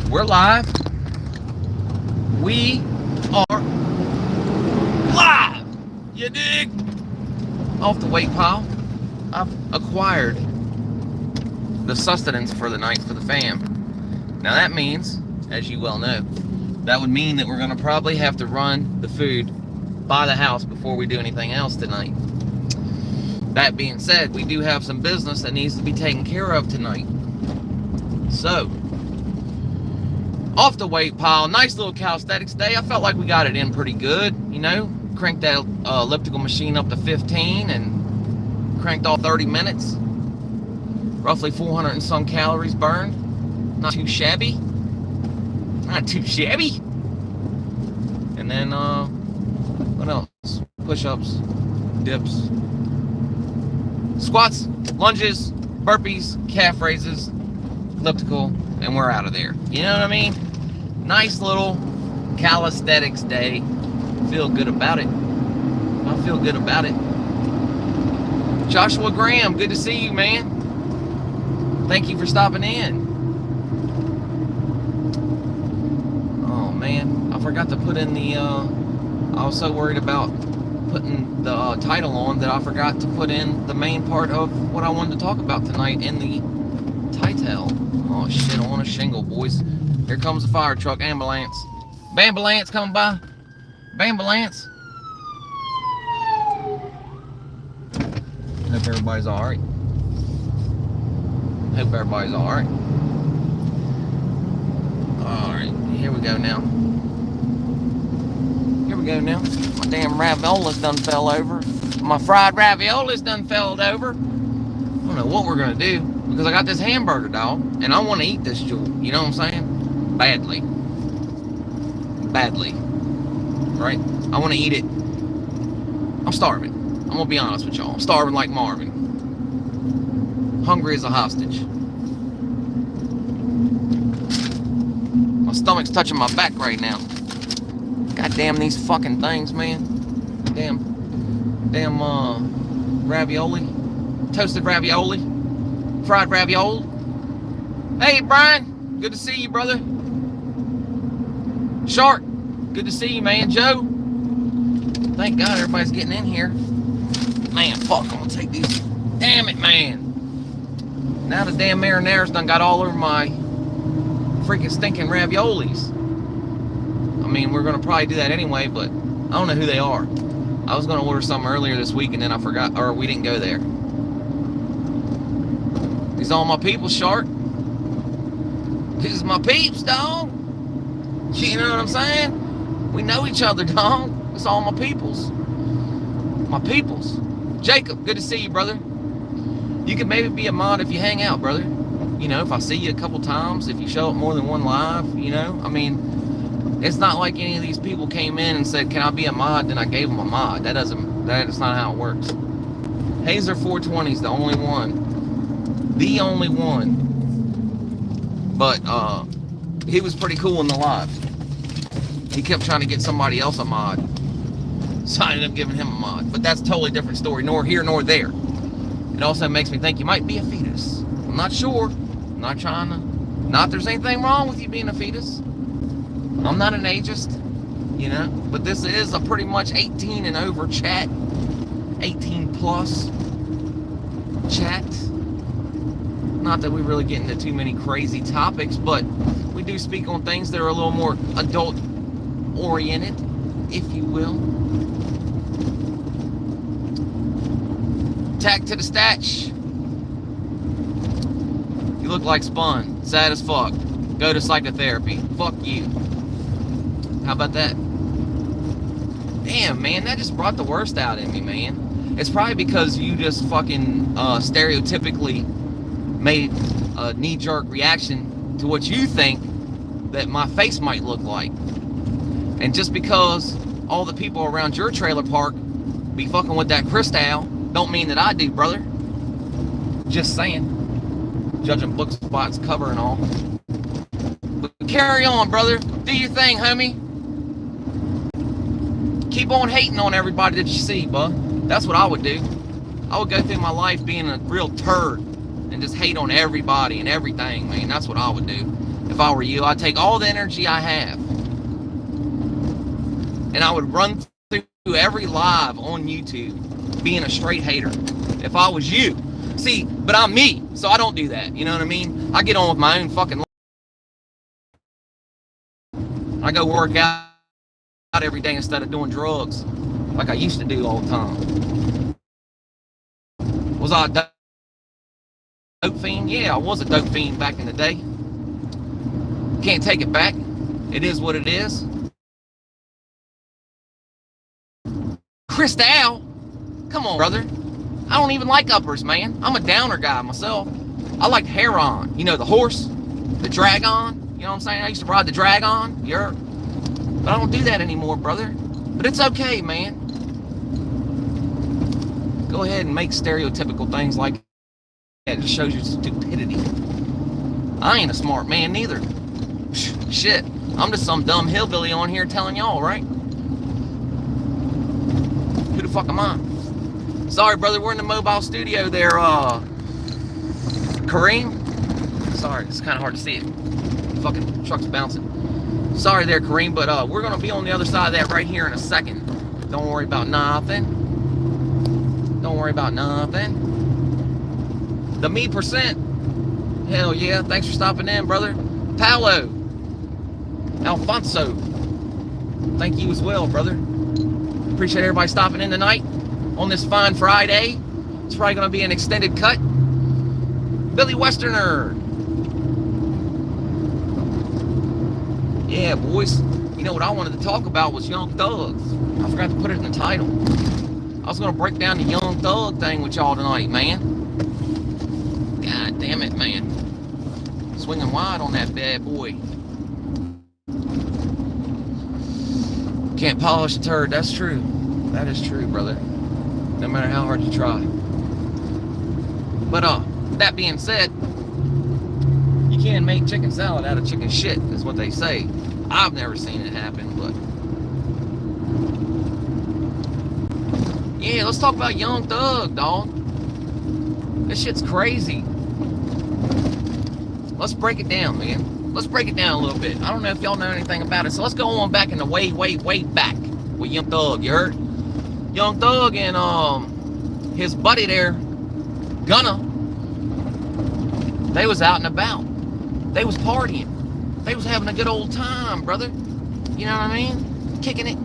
We're live. We are live. You dig? Off the weight pile, I've acquired the sustenance for the night for the fam. Now that means, as you well know, that would mean that we're going to probably have to run the food by the house before we do anything else tonight. That being said, we do have some business that needs to be taken care of tonight. So, off the weight pile, nice little calisthenics day. I felt like we got it in pretty good, you know. Cranked that elliptical machine up to 15 and cranked all 30 minutes. Roughly 400 and some calories burned. Not too shabby. Not too shabby. And then, what else? Push-ups, dips, squats, lunges, burpees, calf raises, elliptical, and we're out of there. You know what I mean? Nice little calisthenics day. Feel good about it. I feel good about it. Joshua Graham, good to see you, man. Thank you for stopping in. Oh, man. I forgot to put in the, I was so worried about putting the title on that I forgot to put in the main part of what I wanted to talk about tonight in the title. Oh, shit, I want a shingle, boys. Here comes the fire truck, ambulance. Bambulance coming by. Bambulance. Hope everybody's alright. Hope everybody's alright. Alright, here we go now. Here we go now. My damn raviolis done fell over. My fried raviolis done fell over. I don't know what we're gonna do because I got this hamburger, dog, and I want to eat this jewel. You know what I'm saying? Badly. Badly. Right? I want to eat it. I'm starving. I'm gonna be honest with y'all. I'm starving like Marvin. Hungry as a hostage. My stomach's touching my back right now. God damn these fucking things, man. Damn ravioli. Toasted ravioli. Fried ravioli. Hey, Brian. Good to see you, brother. Shark. Good to see you, man. Joe. Thank God everybody's getting in here. Man, fuck, I'm gonna take these. Damn it, man. Now the damn marinare's done got all over my freaking stinking raviolis. I mean, we're gonna probably do that anyway, but I don't know who they are. I was gonna order some earlier this week and then I forgot, or we didn't go there. These all my people, Shark. These is my peeps, dog. You know what I'm saying? We know each other, dog. It's all my peoples. My peoples. Jacob, good to see you, brother. You can maybe be a mod if you hang out, brother. You know, if I see you a couple times, if you show up more than one live, you know. I mean, it's not like any of these people came in and said, can I be a mod? Then I gave them a mod. That's not how it works. Hazer 420 is the only one. The only one. But, he was pretty cool in the live. He kept trying to get somebody else a mod. So I ended up giving him a mod. But that's a totally different story. Nor here nor there. It also makes me think you might be a fetus. I'm not sure. I'm not trying to... Not there's anything wrong with you being a fetus. I'm not an ageist. You know? But this is a pretty much 18 and over chat. 18 plus chat. Not that we really get into too many crazy topics, but we do speak on things that are a little more adult oriented, if you will. Tack to the statch. You look like Spun. Sad as fuck. Go to psychotherapy. Fuck you. How about that? Damn, man, that just brought the worst out in me, man. It's probably because you just fucking stereotypically made a knee-jerk reaction to what you think that my face might look like. And just because all the people around your trailer park be fucking with that crystal, don't mean that I do, brother. Just saying. Judging book spots, cover and all. But carry on, brother. Do your thing, homie. Keep on hating on everybody that you see, bud. That's what I would do. I would go through my life being a real turd and just hate on everybody and everything, man. That's what I would do. if I were you. I'd take all the energy I have and I would run through every live on YouTube being a straight hater if I was you. See, but I'm me, so I don't do that. You know what I mean? I get on with my own fucking life. I go work out every day instead of doing drugs like I used to do all the time. Was I a dope fiend? Yeah, I was a dope fiend back in the day. Can't take it back. It is what it is. Cristal, come on, brother. I don't even like uppers, man. I'm a downer guy myself. I like Heron. You know, the horse, the dragon. You know what I'm saying? I used to ride the dragon. But I don't do that anymore, brother. But it's okay, man. Go ahead and make stereotypical things like that. It just shows your stupidity. I ain't a smart man neither. Shit. I'm just some dumb hillbilly on here telling y'all, right? Who the fuck am I? Sorry, brother, we're in the mobile studio there, Kareem. Sorry, it's kind of hard to see it. Fucking truck's bouncing. Sorry there, Kareem, but we're going to be on the other side of that right here in a second. Don't worry about nothing. Don't worry about nothing. The me percent. Hell yeah, thanks for stopping in, brother. Paolo. Alfonso. Thank you as well, brother. Appreciate everybody stopping in tonight on this fine Friday. It's probably going to be an extended cut. Billy Westerner. Yeah, boys. You know what I wanted to talk about was Young Thugs. I forgot to put it in the title. I was going to break down the Young Thug thing with y'all tonight, man. God damn it, man. Swinging wide on that bad boy. Can't polish a turd. That's true. That is true, brother. No matter how hard you try. But that being said, you can make chicken salad out of chicken shit, is what they say. I've never seen it happen, but yeah, let's talk about Young Thug, dog. This shit's crazy. Let's break it down, man. Let's break it down a little bit. I don't know if y'all know anything about it, so let's go on back in the way back with Young Thug, you heard? Young Thug and his buddy there, Gunna, they was out and about. They was partying. They was having a good old time, brother. You know what I mean? Kicking it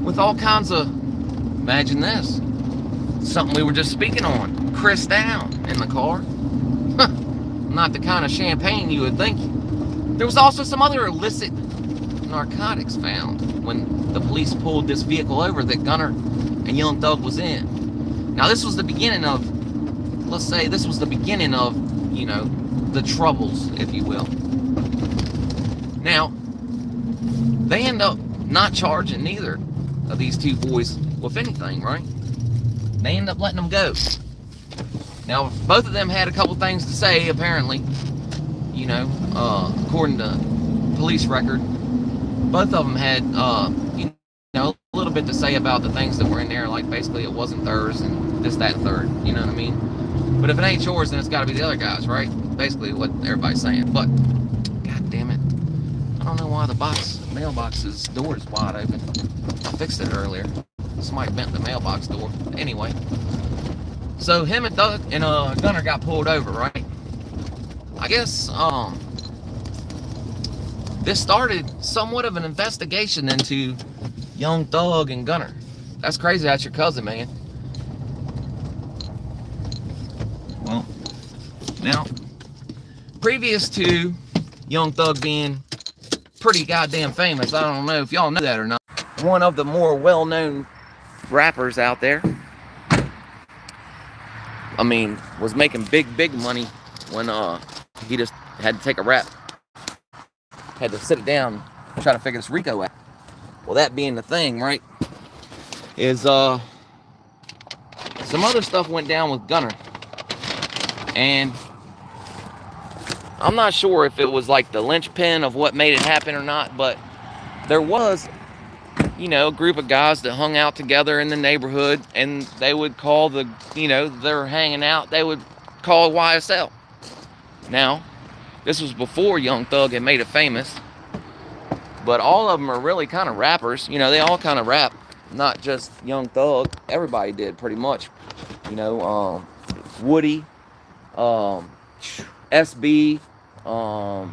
with all kinds of, imagine this, something we were just speaking on, Cristal in the car. Not the kind of champagne you would think. There was also some other illicit narcotics found when the police pulled this vehicle over that Gunner and Young Thug was in. Now this was the beginning of, let's say this was the beginning of, you know, the troubles, if you will. Now, they end up not charging neither of these two boys with anything, right? They end up letting them go. Now, both of them had a couple things to say, apparently, you know, according to police record. Both of them had, you know, a little bit to say about the things that were in there, like basically it wasn't theirs and this, that, and third, you know what I mean? But if it ain't yours, then it's got to be the other guy's, right? Basically what everybody's saying. But, god damn it. I don't know why the mailbox's door is wide open. I fixed it earlier. Somebody bent the mailbox door. Anyway. So him and Thug and Gunner got pulled over, right? I guess this started somewhat of an investigation into Young Thug and Gunner. That's crazy. That's your cousin, man. Well, now, previous to Young Thug being pretty goddamn famous, I don't know if y'all know that or not, one of the more well-known rappers out there, I mean, was making big money when he just had to take a rap, had to sit it down and try to figure this Rico out. Well, that being the thing, right, is some other stuff went down with Gunner, and I'm not sure if it was like the linchpin of what made it happen or not, but there was, you know, a group of guys that hung out together in the neighborhood, and they would call the, you know, they're hanging out, they would call YSL. Now, This was before Young Thug had made it famous. But all of them are really kind of rappers. You know, they all kind of rap, not just Young Thug. Everybody did pretty much. You know, Woody, um, SB, um,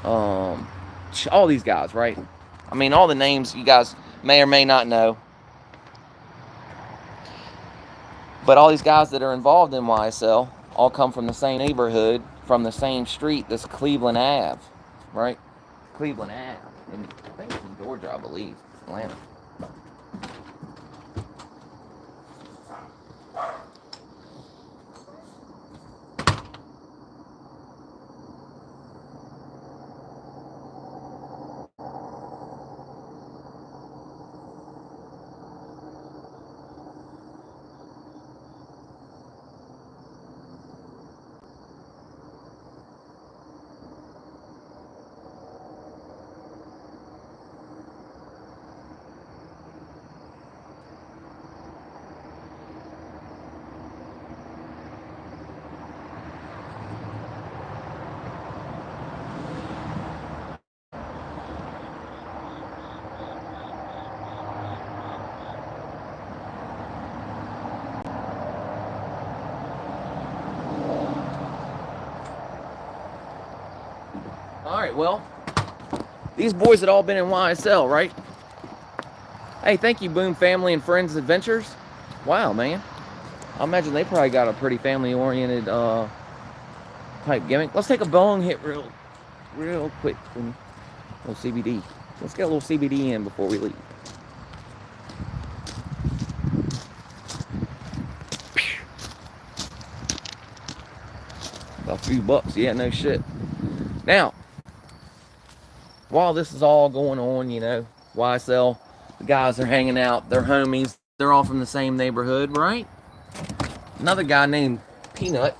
all these guys, right? I mean, all the names you guys may or may not know. But all these guys that are involved in YSL all come from the same neighborhood, from the same street, this Cleveland Ave, right? Cleveland Ave. And I think it's in Georgia, I believe. Atlanta. All right, well, these boys had all been in YSL, right? Hey, thank you, Boom Family and Friends Adventures. Wow, man. I imagine they probably got a pretty family-oriented type gimmick. Let's take a bong hit real quick. A little CBD. Let's get a little CBD in before we leave. A few bucks, yeah, no shit. Now, while this is all going on, you know, YSL, the guys are hanging out, they're homies, they're all from the same neighborhood, right? Another guy named Peanut,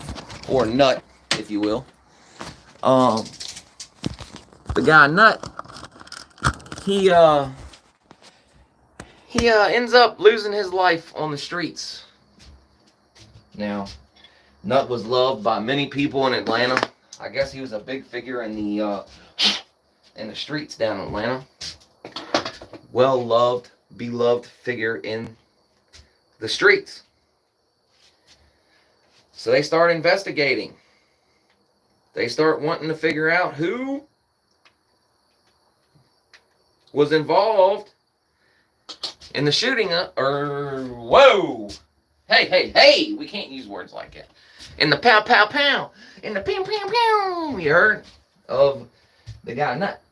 or Nut, if you will. The guy Nut, he ends up losing his life on the streets. Now, Nut was loved by many people in Atlanta. I guess he was a big figure in the streets down in Atlanta. Well loved, beloved figure in the streets. So they start investigating. They start wanting to figure out who was involved in the shooting whoa! Hey, we can't use words like that. In the pow, pow, pow. In the pew, pew, pew. You heard of the guy Nut.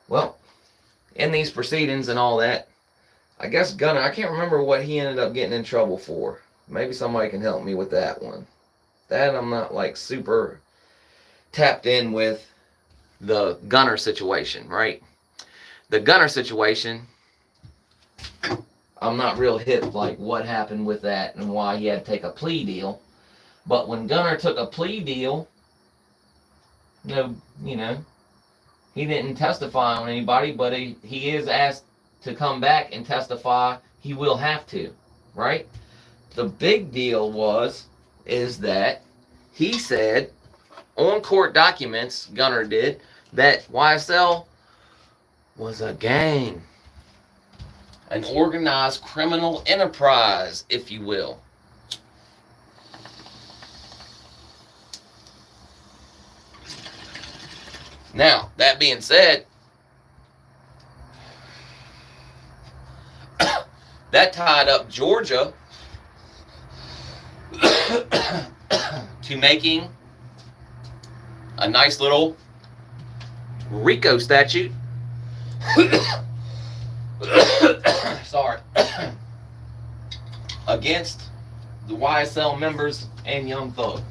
Well, in these proceedings and all that, I guess Gunner, I can't remember what he ended up getting in trouble for. Maybe somebody can help me with that one. That I'm not like super tapped in with the Gunner situation, right? The Gunner situation, I'm not real hip like what happened with that and why he had to take a plea deal. But when Gunner took a plea deal, you know, he didn't testify on anybody, but he is asked to come back and testify. He will have to, right? The big deal is that he said on court documents, Gunner did, that YSL was a gang. An organized criminal enterprise, if you will. Now, that being said, that tied up Georgia to making a nice little RICO statute. Sorry. Against the YSL members and Young Thug.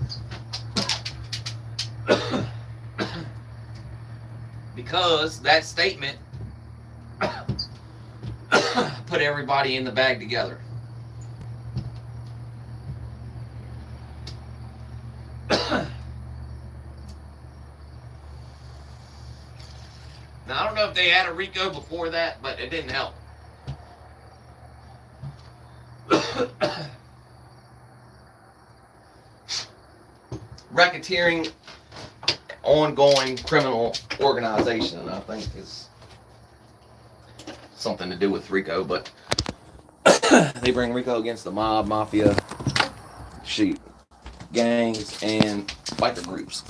Because that statement put everybody in the bag together. Now, I don't know if they had a RICO before that, but it didn't help. racketeering, ongoing criminal organization, I think is something to do with RICO, but they bring RICO against the mob, mafia, shoot, gangs, and biker groups.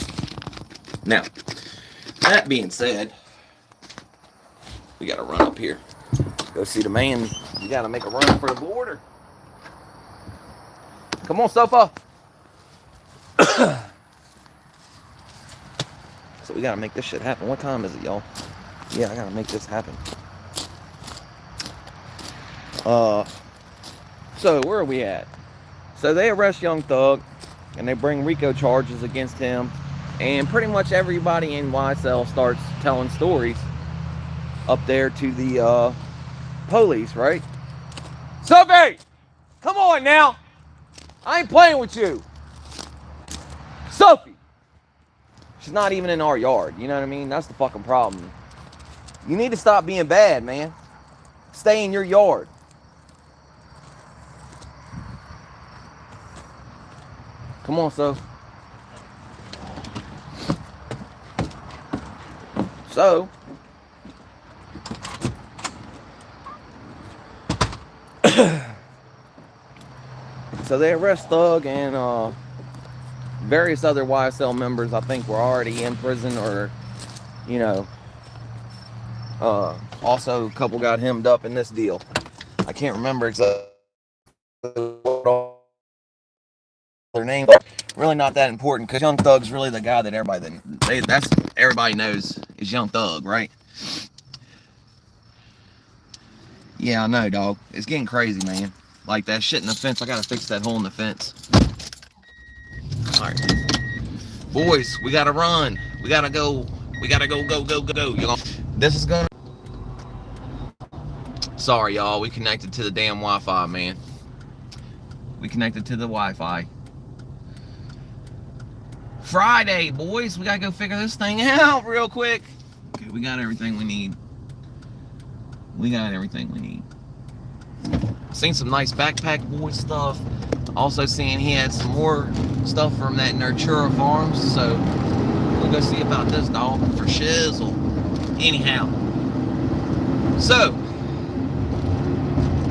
Now, that being said, we gotta run up here. Go see the man. You gotta make a run for the border. Come on, Sofa. So we gotta make this shit happen. What time is it, y'all? Yeah, I gotta make this happen. So where are we at? So they arrest Young Thug and they bring RICO charges against him, and pretty much everybody in YSL starts telling stories up there to the police, right? Sophie, come on now. I ain't playing with you. Sophie. She's not even in our yard, you know what I mean? That's the fucking problem. You need to stop being bad, man. Stay in your yard. Come on, Soph. So, they arrest Thug and various other YSL members. I think were already in prison, or you know, also a couple got hemmed up in this deal. I can't remember exactly what their name, but really not that important, because Young Thug's really the guy that everybody knows is Young Thug, right? Yeah, I know, dog. It's getting crazy, man. Like that shit in the fence. I gotta fix that hole in the fence. Alright. Boys, we gotta run. We gotta go. We gotta go. Y'all. This is gonna... Sorry, y'all. We connected to the damn Wi-Fi, man. We connected to the Wi-Fi. Friday, boys. We gotta go figure this thing out real quick. Okay, we got everything we need. Seen some nice backpack boy stuff. Also seeing he had some more stuff from that Nurtura Farms. So we'll go see about this, dog, for shizzle. Anyhow. So,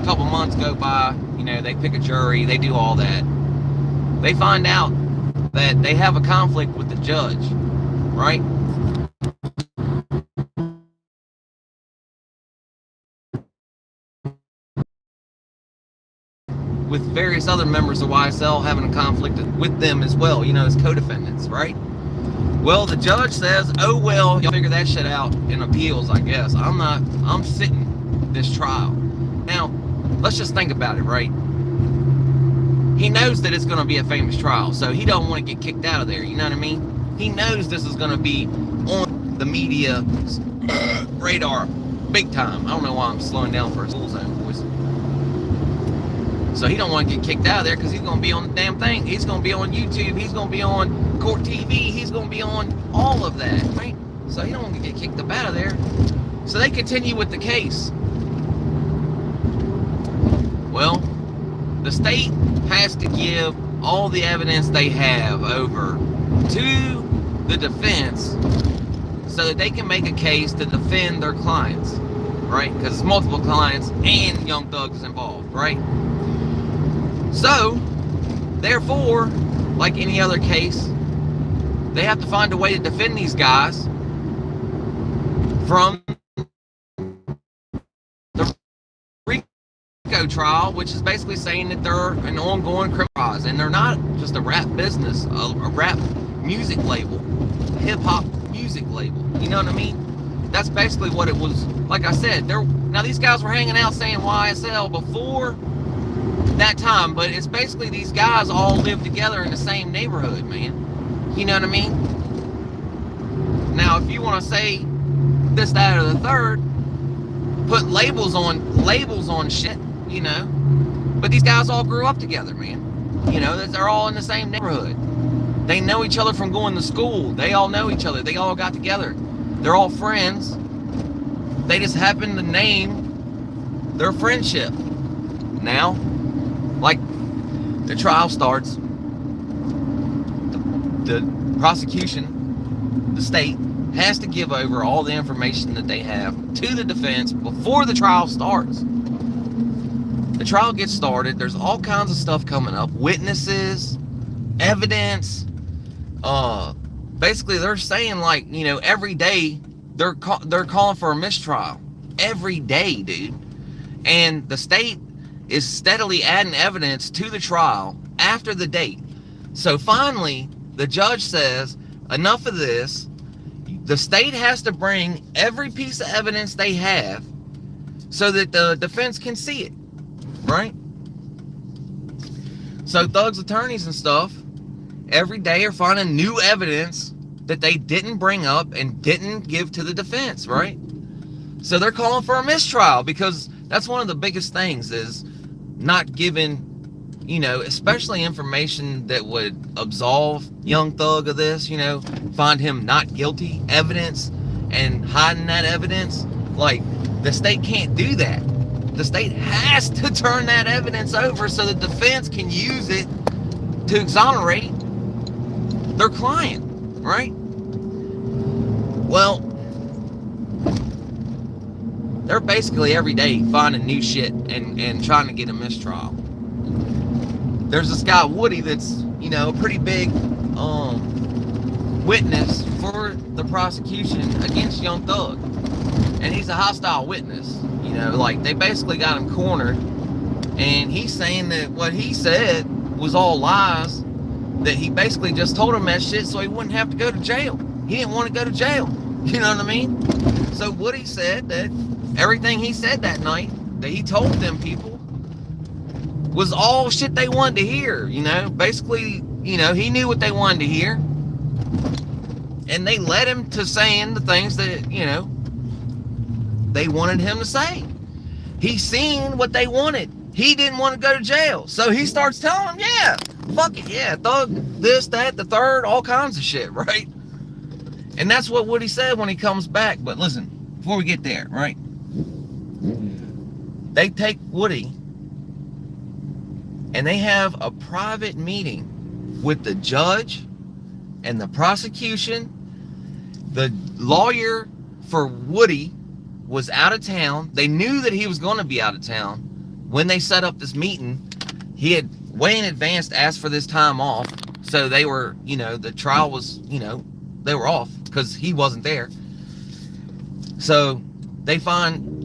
a couple months go by. You know, they pick a jury. They do all that. They find out that they have a conflict with the judge. Right? With various other members of YSL having a conflict with them as well, you know, as co-defendants, right? Well, the judge says, oh, well, y'all figure that shit out in appeals, I guess. I'm sitting this trial. Now, let's just think about it, right? He knows that it's going to be a famous trial, so he don't want to get kicked out of there, you know what I mean? He knows this is going to be on the media radar big time. I don't know why I'm slowing down for a school zone, boys. So he don't want to get kicked out of there, because he's going to be on the damn thing. He's going to be on YouTube. He's going to be on Court TV. He's going to be on all of that, right? So he don't want to get kicked up out of there. So they continue with the case. Well, the state has to give all the evidence they have over to the defense so that they can make a case to defend their clients, right? Because it's multiple clients and Young Thug is involved, right? So, therefore, like any other case, they have to find a way to defend these guys from the RICO trial, which is basically saying that they're an ongoing criminal cause, and they're not just a rap business, a rap music label, a hip-hop music label, you know what I mean? That's basically what it was. Like I said, now these guys were hanging out saying YSL before that time, but it's basically these guys all live together in the same neighborhood, man. You know what I mean? Now, if you want to say this, that, or the third, put labels on shit, you know. But these guys all grew up together, man. You know, they're all in the same neighborhood. They know each other from going to school. They all know each other. They all got together. They're all friends. They just happen to name their friendship. Now, like, the trial starts. The prosecution, the state, has to give over all the information that they have to the defense before the trial starts. The trial gets started. There's all kinds of stuff coming up. Witnesses, evidence. Basically, they're saying, like, you know, every day they're calling for a mistrial. Every day, dude. And the state is steadily adding evidence to the trial after the date. So finally, the judge says, enough of this. The state has to bring every piece of evidence they have so that the defense can see it, right? So Thug's attorneys and stuff every day are finding new evidence that they didn't bring up and didn't give to the defense, right? So they're calling for a mistrial because that's one of the biggest things, is not giving, you know, especially information that would absolve young Thug of this, you know, find him not guilty evidence and hiding that evidence. Like, the state can't do that. The state has to turn that evidence over so the defense can use it to exonerate their client, right? Well, they're basically every day finding new shit and trying to get a mistrial. There's this guy, Woody, that's, you know, a pretty big witness for the prosecution against Young Thug. And he's a hostile witness. You know, like, they basically got him cornered. And he's saying that what he said was all lies. That he basically just told him that shit so he wouldn't have to go to jail. He didn't want to go to jail. You know what I mean? So Woody said that everything he said that night that he told them people was all shit they wanted to hear, you know? Basically, you know, he knew what they wanted to hear. And they led him to saying the things that, you know, they wanted him to say. He seen what they wanted. He didn't want to go to jail. So he starts telling them, yeah, fuck it, yeah, Thug, this, that, the third, all kinds of shit, right? And that's what Woody said when he comes back. But listen, before we get there, right? They take Woody and they have a private meeting with the judge and the prosecution. The lawyer for Woody was out of town. They knew that he was going to be out of town when they set up this meeting. He had way in advance asked for this time off. So they were, you know, the trial was, you know, they were off because he wasn't there. So they find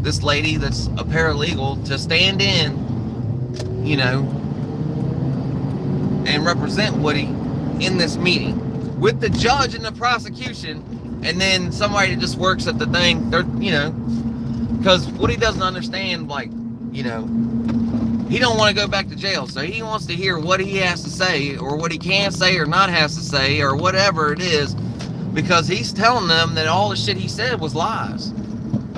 this lady that's a paralegal to stand in, you know, and represent Woody in this meeting with the judge and the prosecution, and then somebody that just works at the thing. They're, you know, because Woody doesn't understand, like, you know, he don't want to go back to jail, so he wants to hear what he has to say, or what he can say or not has to say, or whatever it is, because he's telling them that all the shit he said was lies,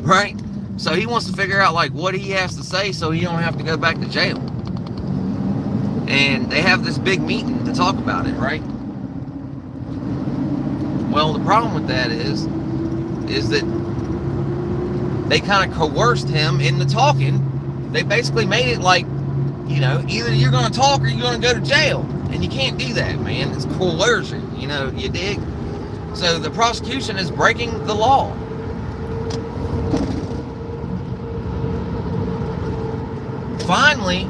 right? So he wants to figure out, like, what he has to say so he don't have to go back to jail. And they have this big meeting to talk about it, right? Well, the problem with that is that they kind of coerced him into talking. They basically made it like, you know, either you're going to talk or you're going to go to jail. And you can't do that, man. It's coercion, you know, you dig? So the prosecution is breaking the law. Finally,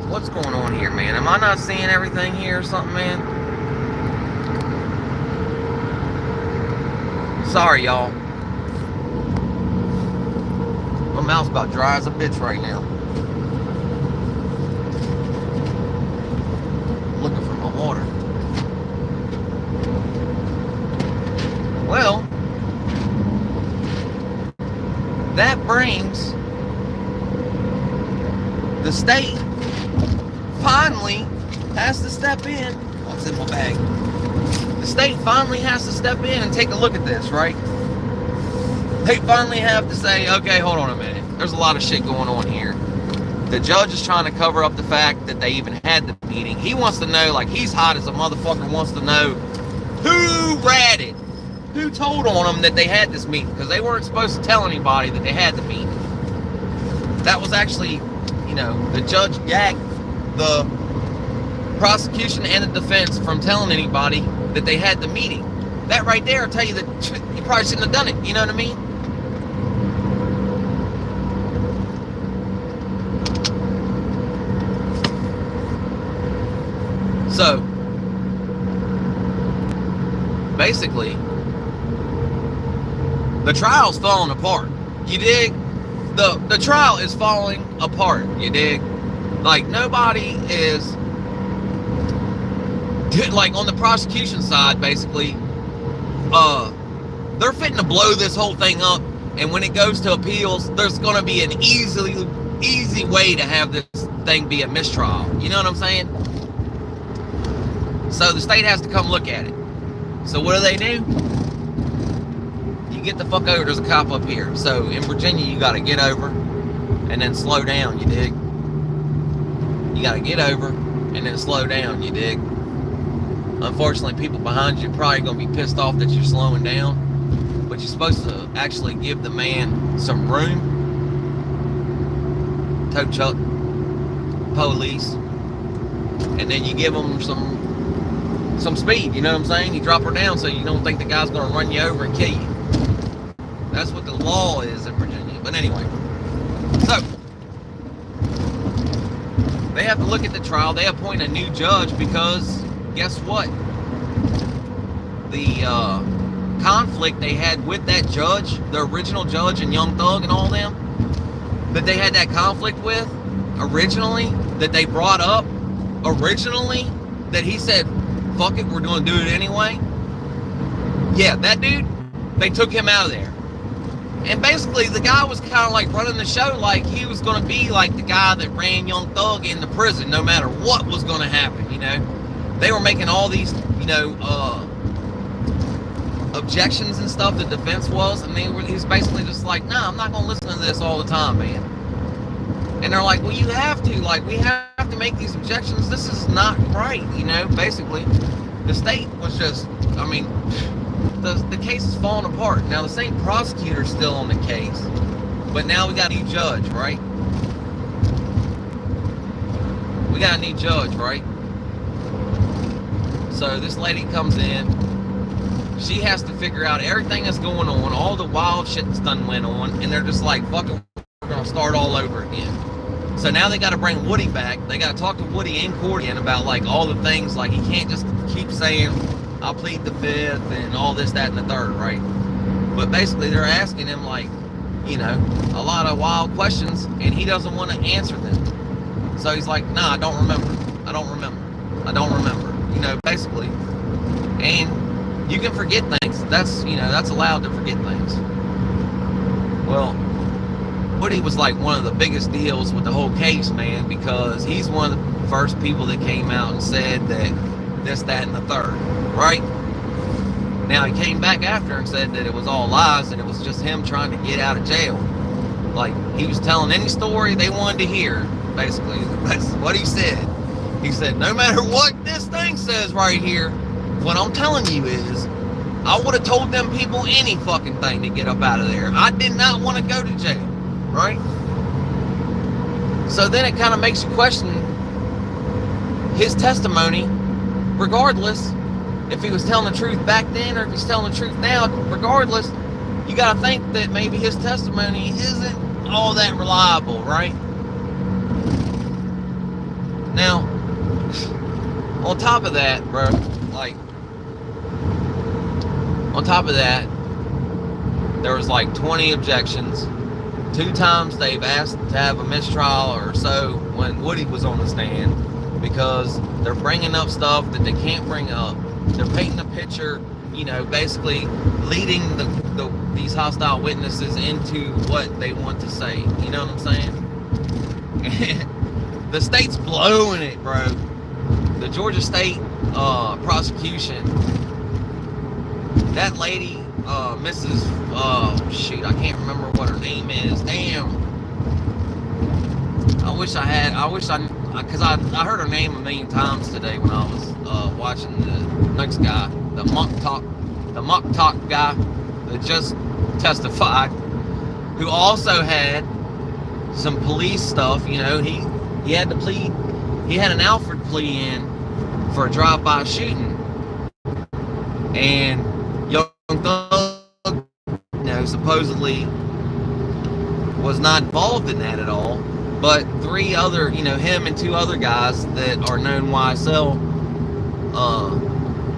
what's going on here, man? Am I not seeing everything here or something, man? Sorry, y'all. My mouth's about dry as a bitch right now. I'm looking for my water. Well, that brings the state finally has to step in. What's in my bag? The state finally has to step in and take a look at this, right? They finally have to say, okay, hold on a minute. There's a lot of shit going on here. The judge is trying to cover up the fact that they even had the meeting. He wants to know, like, he's hot as a motherfucker, wants to know who ratted, who told on them that they had this meeting, because they weren't supposed to tell anybody that they had the meeting. That was actually, you know, the judge gagged the prosecution and the defense from telling anybody that they had the meeting. That right there will tell you that you probably shouldn't have done it. You know what I mean? So, basically, the trial's falling apart. You dig? The trial is falling apart. You dig? Like, nobody is, like, on the prosecution side, basically, they're fitting to blow this whole thing up, and when it goes to appeals, there's going to be an easy way to have this thing be a mistrial. You know what I'm saying? So the state has to come look at it. So what do? You get the fuck over. There's a cop up here. So in Virginia, you got to get over and then slow down. You dig? You got to get over and then slow down. You dig? Unfortunately, people behind you are probably going to be pissed off that you're slowing down. But you're supposed to actually give the man some room. Tow truck, police, and then you give them some speed, you know what I'm saying? You drop her down so you don't think the guy's going to run you over and kill you. That's what the law is in Virginia. But anyway, so they have to look at the trial. They appoint a new judge because guess what? The conflict they had with that judge, the original judge and Young Thug and all them, that they had that conflict with originally, that they brought up originally, that he said, fuck it, we're going to do it anyway. Yeah, that dude, they took him out of there. And basically, the guy was kind of like running the show like he was going to be like the guy that ran Young Thug into prison no matter what was going to happen, you know. They were making all these, you know, objections and stuff, the defense was, and he's basically just like, nah, I'm not going to listen to this all the time, man. And they're like, well, you have to. Like, we have to make these objections. This is not right, you know, basically. The state was just, I mean, the case is falling apart. Now, the same prosecutor's still on the case, but now we got a new judge, right? We got a new judge, right? So this lady comes in. She has to figure out everything that's going on, all the wild shit that's done went on, and they're just like, fuck it, we're going to start all over again. So now they got to bring Woody back. They got to talk to Woody in court again about like all the things, like he can't just keep saying, I'll plead the fifth and all this, that, and the third, right? But basically they're asking him like, you know, a lot of wild questions, and he doesn't want to answer them. So he's like, nah, I don't remember. I don't remember. I don't remember. You know, basically. And you can forget things. That's, you know, that's allowed to forget things. Well, Woody was like one of the biggest deals with the whole case, man, because he's one of the first people that came out and said that this, that, and the third, right? Now, he came back after and said that it was all lies and it was just him trying to get out of jail. Like, he was telling any story they wanted to hear, basically. That's what he said. He said, no matter what this thing says right here, what I'm telling you is, I would have told them people any fucking thing to get up out of there. I did not want to go to jail, right? So then it kind of makes you question his testimony, regardless if he was telling the truth back then or if he's telling the truth now. Regardless, you got to think that maybe his testimony isn't all that reliable, right? Now, on top of that, bro, like, on top of that, there was like 20 objections. 2 times they've asked to have a mistrial or so when Woody was on the stand, because they're bringing up stuff that they can't bring up. They're painting a picture, you know, basically leading these hostile witnesses into what they want to say. You know what I'm saying? The state's blowing it, bro. The Georgia State prosecution, that lady, Mrs. Shoot, I can't remember what her name is. Damn. Because I heard her name a million times today when I was watching the next guy, the Muck Talk guy that just testified, who also had some police stuff. You know, he had to plead he had an Alfred plea in for a drive-by shooting, and Young Thug, supposedly was not involved in that at all. But 3 other, him and 2 other guys that are known YSL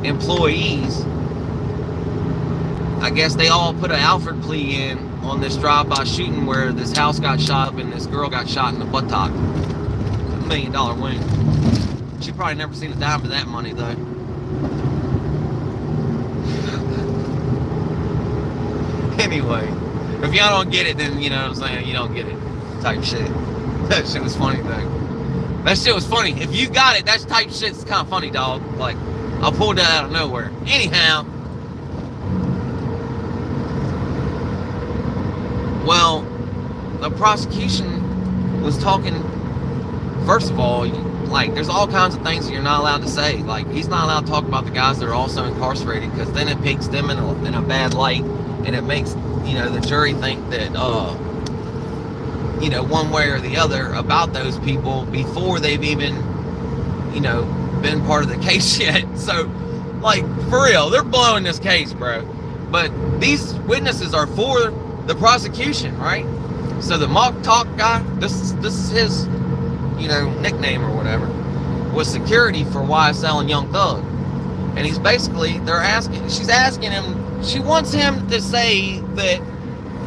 employees, I guess they all put an Alfred plea in on this drive-by shooting where this house got shot up and this girl got shot in the buttock. $1 million win. She probably never seen a dime of that money though. Anyway, if y'all don't get it, then you know what I'm saying, you don't get it. Type shit. That shit was funny though. That shit was funny. If you got it, that type shit's kind of funny, dog. Like, I pulled that out of nowhere. Anyhow, well, the prosecution was talking. First of all, like, there's all kinds of things that you're not allowed to say. Like, he's not allowed to talk about the guys that are also incarcerated, because then it paints them in a bad light, and it makes, the jury think that, one way or the other about those people before they've even, been part of the case yet. So, like, for real, they're blowing this case, bro. But these witnesses are for the prosecution, right? So the mock talk guy, this is his, nickname or whatever, was security for YSL and Young Thug. And she's asking him, she wants him to say that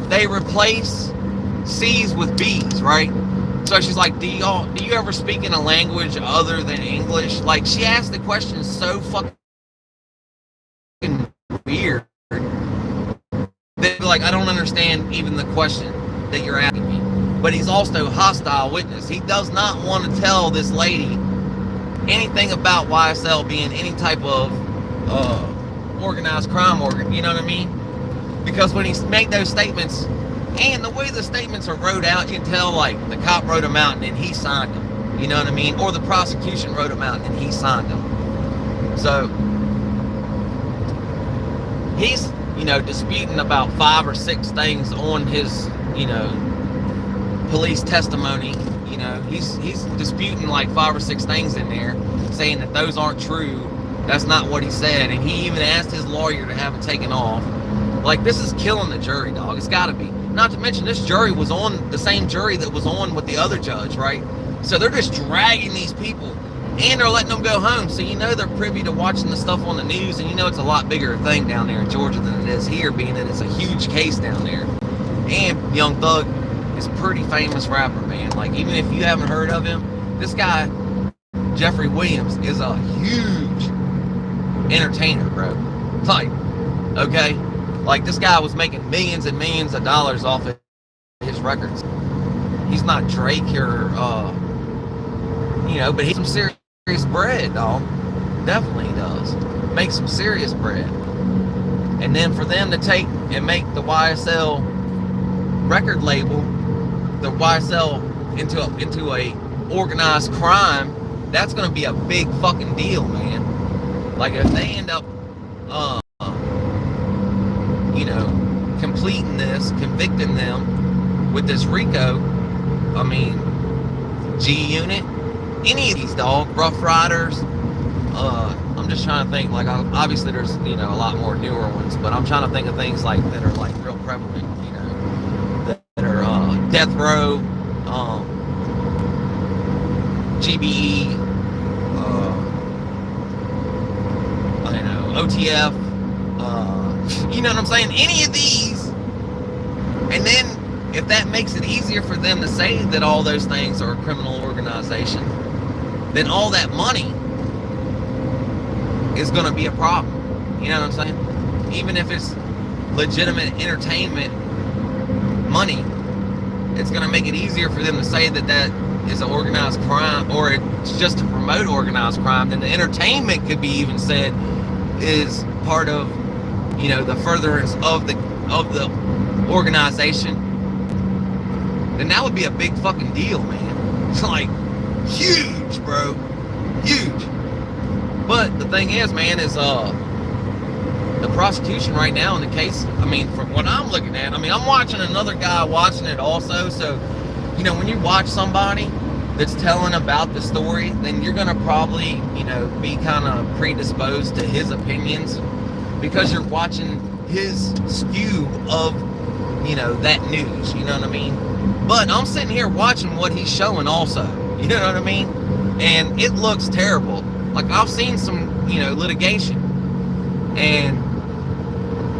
they replace C's with B's, right? So she's like, do you ever speak in a language other than English? Like, she asked the question so fucking weird that, like, I don't understand even the question that you're asking me. But he's also a hostile witness. He does not want to tell this lady anything about YSL being any type of organized crime organ, you know what I mean? Because when he made those statements, and the way the statements are wrote out, you can tell, like, the cop wrote them out and then he signed them, you know what I mean? Or the prosecution wrote them out and then he signed them. So he's, disputing about 5 or 6 things on his, police testimony. He's disputing like 5 or 6 things in there, saying that those aren't true. That's not what he said. And he even asked his lawyer to have it taken off. Like, this is killing the jury, dog. It's got to be. Not to mention, this jury was on the same jury that was on with the other judge, right? So they're just dragging these people, and they're letting them go home. So they're privy to watching the stuff on the news, and it's a lot bigger thing down there in Georgia than it is here, being that it's a huge case down there. And Young Thug is a pretty famous rapper, man. Like, even if you haven't heard of him, this guy, Jeffrey Williams, is a huge entertainer, bro. Like, okay? Like, this guy was making millions and millions of dollars off of his records. He's not Drake or, but he's some serious bread, dog. Definitely does. Make some serious bread. And then for them to take and make the YSL record label, the YSL into a organized crime, that's going to be a big fucking deal, man. Like, if they end up, completing this, convicting them with this RICO, I mean, G-Unit, any of these, dog, Rough Riders, I'm just trying to think, like, obviously there's, a lot more newer ones, but I'm trying to think of things like that are like real prevalent, that are Death Row, GBE, OTF, you know what I'm saying? Any of these. And then if that makes it easier for them to say that all those things are a criminal organization, then all that money is going to be a problem. You know what I'm saying? Even if it's legitimate entertainment money, it's going to make it easier for them to say that that is an organized crime, or it's just to promote organized crime. Then the entertainment could be even said is part of, the furtherance of the organization. Then that would be a big fucking deal, man. It's like huge, bro, huge. But the thing is, man, is the prosecution right now in the case, I mean, from what I'm looking at, I mean, I'm watching another guy watching it also. So, when you watch somebody that's telling about the story, then you're gonna probably, be kind of predisposed to his opinions because you're watching his skew of, that news. You know what I mean? But I'm sitting here watching what he's showing also. You know what I mean? And it looks terrible. Like, I've seen some, litigation, and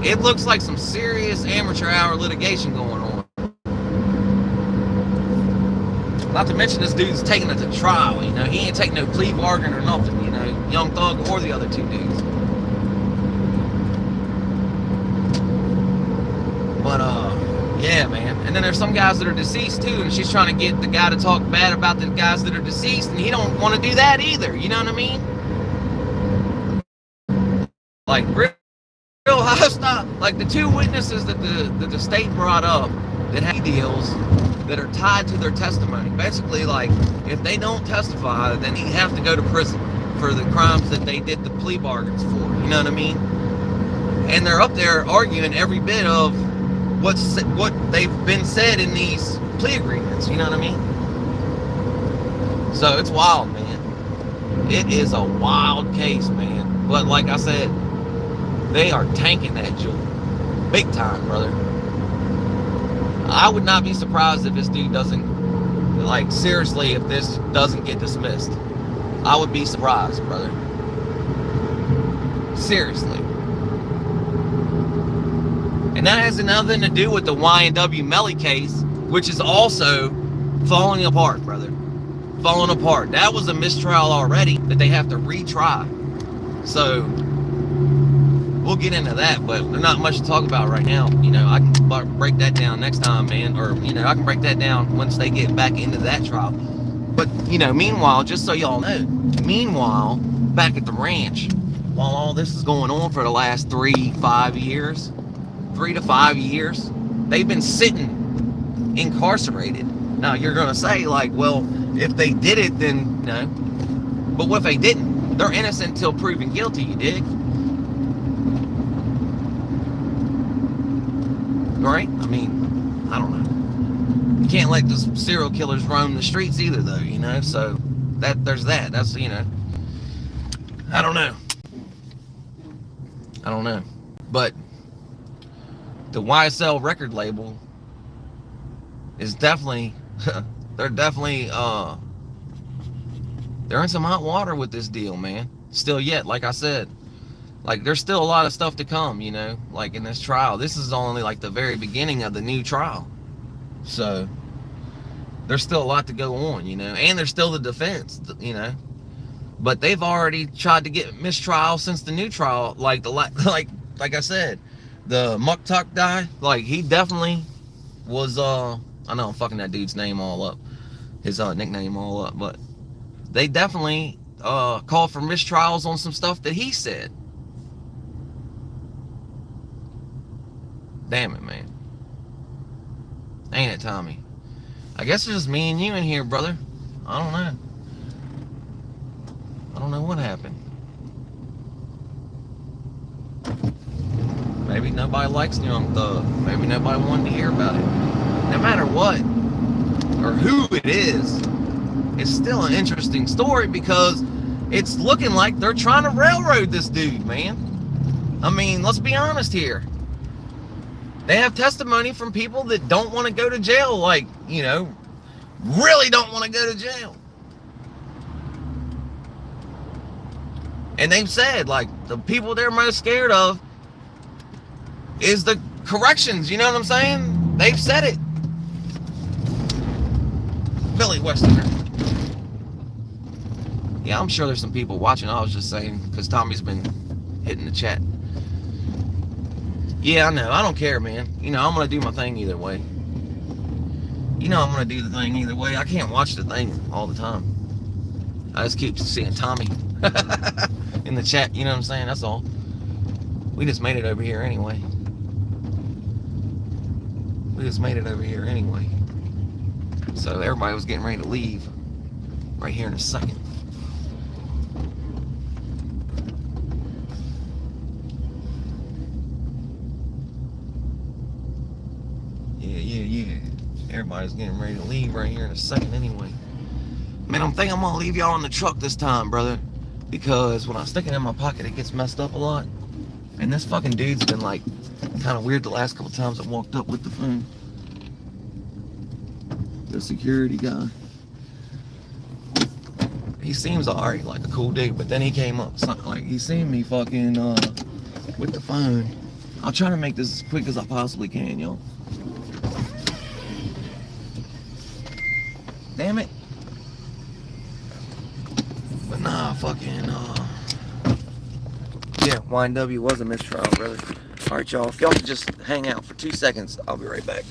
it looks like some serious amateur hour litigation going on. Not to mention this dude's taking it to trial. He ain't taking no plea bargain or nothing. Young Thug or the other two dudes. But yeah, man. And then there's some guys that are deceased too, and she's trying to get the guy to talk bad about the guys that are deceased, and he don't want to do that either. You know what I mean? Like, real hostile. Like, the two witnesses that the state brought up that have deals that are tied to their testimony. Basically, like, if they don't testify, then they have to go to prison for the crimes that they did the plea bargains for. You know what I mean? And they're up there arguing every bit of what they've been said in these plea agreements. You know what I mean? So it's wild, man. It is a wild case, man. But like I said, they are tanking that jewel big time, brother. I would not be surprised if this dude doesn't, like, seriously, if this doesn't get dismissed. I would be surprised, brother. Seriously. And that has nothing to do with the Y&W Melly case, which is also falling apart, brother. Falling apart. That was a mistrial already that they have to retry. So we'll get into that, but there's not much to talk about right now. I can break that down next time, man. Or, I can break that down once they get back into that trial. But, meanwhile, just so y'all know, back at the ranch, while all this is going on for the last 3 to 5 years, they've been sitting incarcerated. Now, you're going to say, like, well, if they did it, then, no. But what if they didn't? They're innocent until proven guilty, you dig? Right? I mean, I don't know. You can't let the serial killers roam the streets either, though, so there's that. That's, I don't know. But the YSL record label is definitely, they're in some hot water with this deal, man. Still yet, like I said. Like, there's still a lot of stuff to come, like in this trial. This is only like the very beginning of the new trial. So there's still a lot to go on, and there's still the defense, But they've already tried to get mistrial since the new trial. Like like I said, the Muck Tuck guy, like, he definitely was I know I'm fucking that dude's name all up. His nickname all up, but they definitely called for mistrials on some stuff that he said. Damn it, man. Ain't it, Tommy? I guess it's just me and you in here, brother. I don't know. I don't know what happened. Maybe nobody likes Young Thug. Maybe nobody wanted to hear about it. No matter what, or who it is, it's still an interesting story because it's looking like they're trying to railroad this dude, man. I mean, let's be honest here. They have testimony from people that don't want to go to jail, like, really don't want to go to jail. And they've said, like, the people they're most scared of is the corrections, you know what I'm saying? They've said it. Billy Westerner. Yeah, I'm sure there's some people watching. I was just saying, because Tommy's been hitting the chat. Yeah, I know. I don't care, man. I'm going to do my thing either way. I'm going to do the thing either way. I can't watch the thing all the time. I just keep seeing Tommy in the chat. You know what I'm saying? That's all. We just made it over here anyway. So everybody was getting ready to leave right here in a second. Yeah. Everybody's getting ready to leave right here in a second anyway. Man, I'm thinking I'm gonna leave y'all in the truck this time, brother. Because when I stick it in my pocket, it gets messed up a lot. And this fucking dude's been like kind of weird the last couple times I walked up with the phone. The security guy. He seems alright, like a cool dude, but then he came up, like he seen me fucking with the phone. I'll try to make this as quick as I possibly can, y'all. Damn it. But nah, fucking yeah, YNW was a mistrial, brother. Alright, y'all, if y'all could just hang out for 2 seconds, I'll be right back.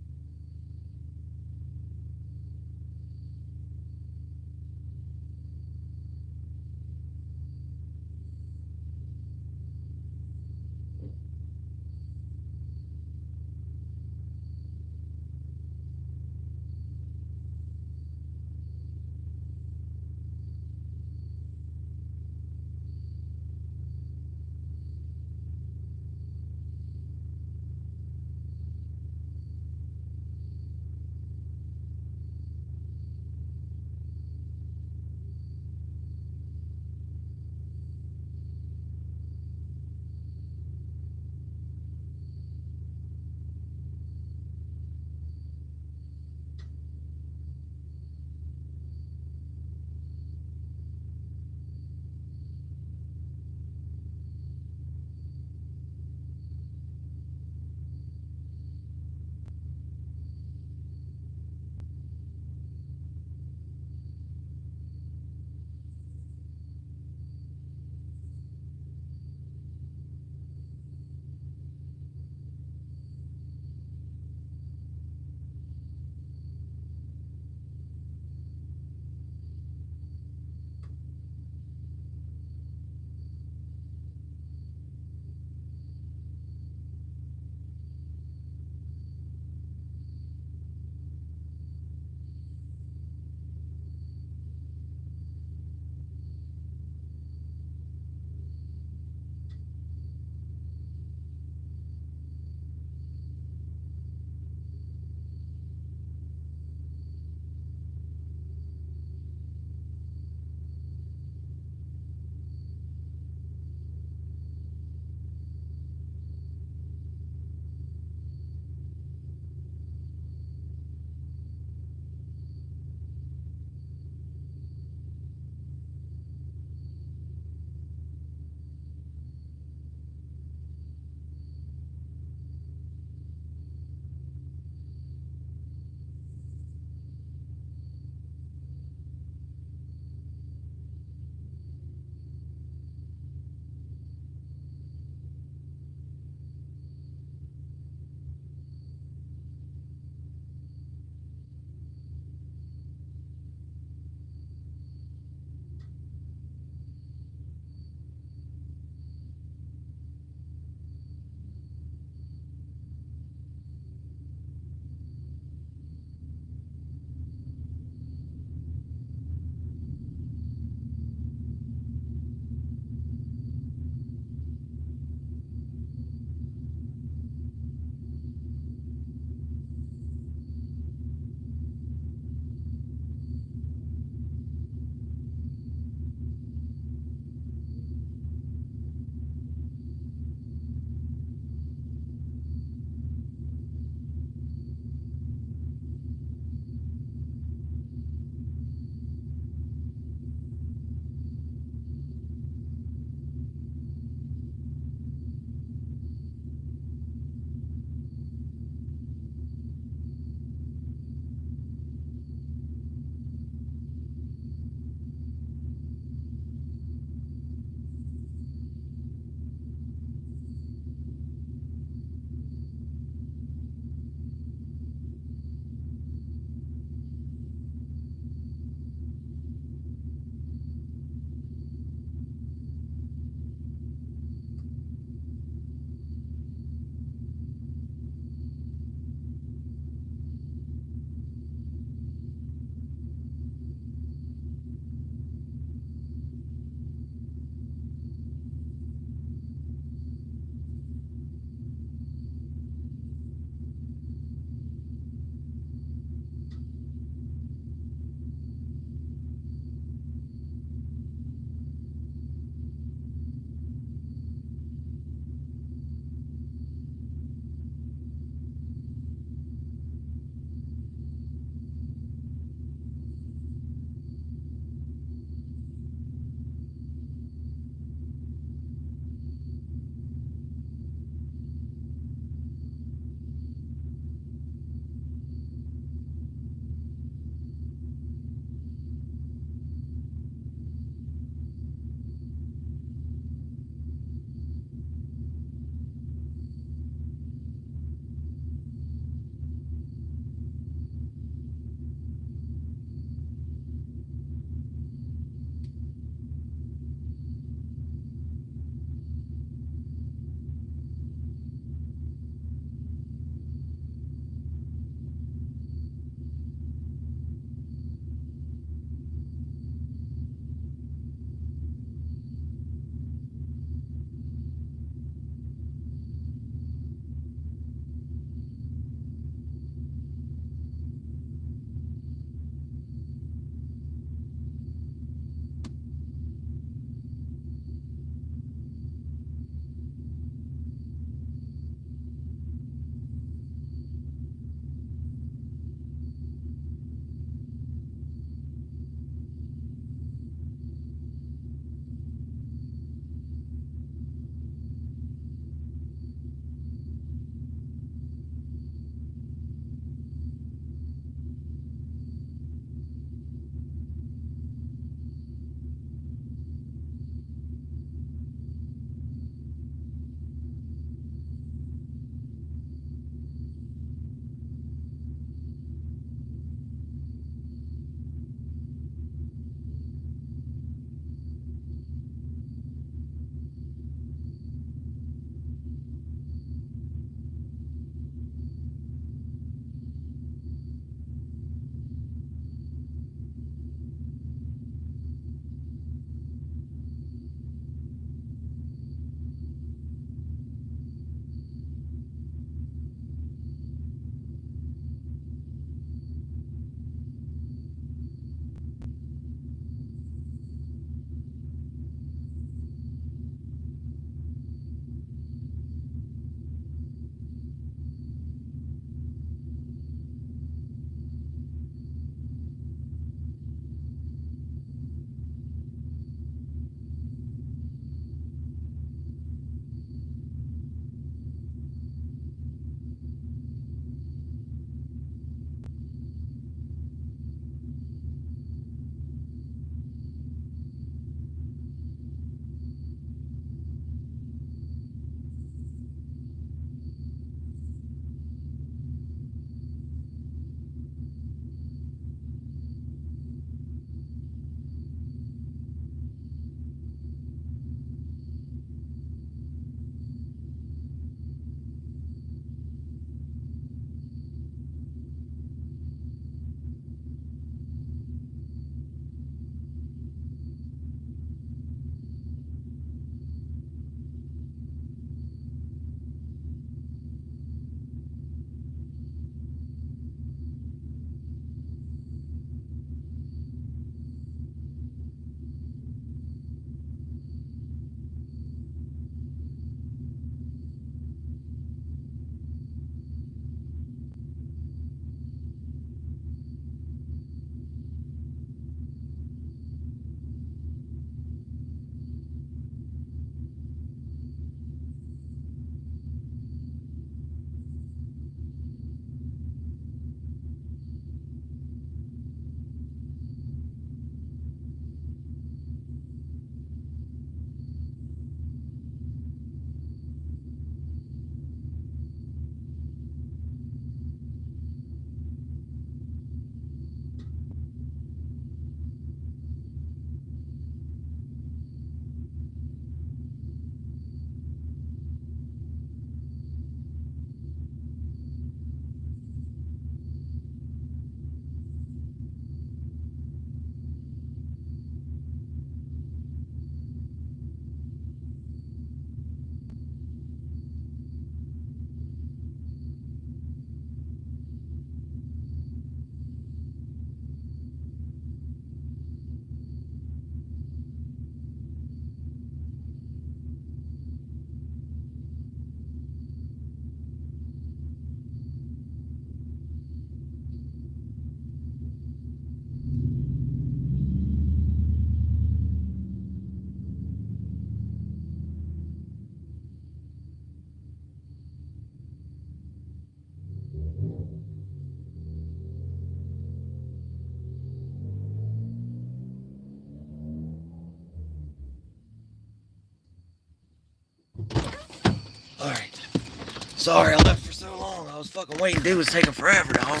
Sorry I left for so long. I was fucking waiting. Dude was taking forever, dog.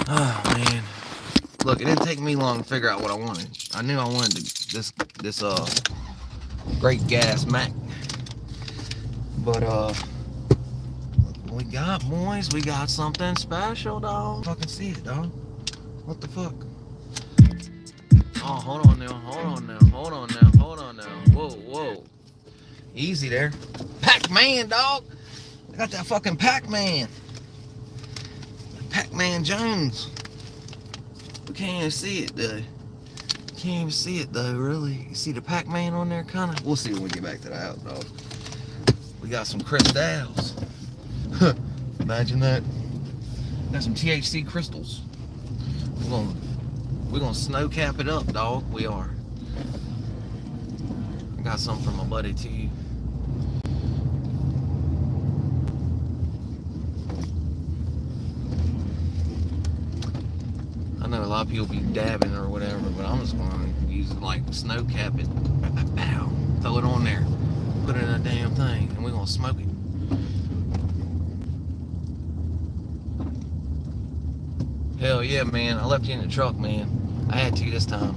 Oh, man. Look, it didn't take me long to figure out what I wanted. I knew I wanted this great gas Mac. But, we got, boys. We got something special, dog. Fucking see it, dog. What the fuck? Oh, hold on now. Hold on now. Hold on now. Hold on now. Whoa, whoa. Easy there. Pac-Man, dog. I got that fucking Pac-Man. Pac-Man Jones. We can't even see it, though. Can't even see it, though, really. You see the Pac-Man on there, kind of? We'll see when we get back to the house, dog. We got some crystals. Imagine that. Got some THC crystals. We're gonna snow cap it up, dog. We are. I got some from my buddy, too. I know a lot of people be dabbing or whatever, but I'm just going to use it like snow cap it. Bow, throw it on there. Put it in a damn thing, and we're going to smoke it. Hell yeah, man. I left you in the truck, man. I had to this time.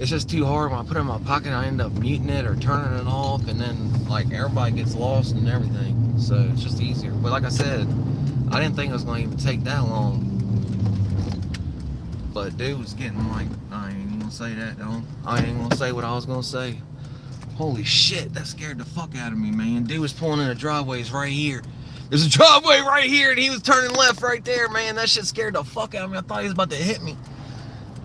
It's just too hard. When I put it in my pocket, I end up muting it or turning it off, and then, like, everybody gets lost and everything. So it's just easier. But like I said, I didn't think it was going to even take that long. But dude was getting like, I ain't even gonna say that, though. I ain't gonna say what I was gonna say. Holy shit, that scared the fuck out of me, man. Dude was pulling in the driveways right here. There's a driveway right here, and he was turning left right there, man. That shit scared the fuck out of me. I thought he was about to hit me.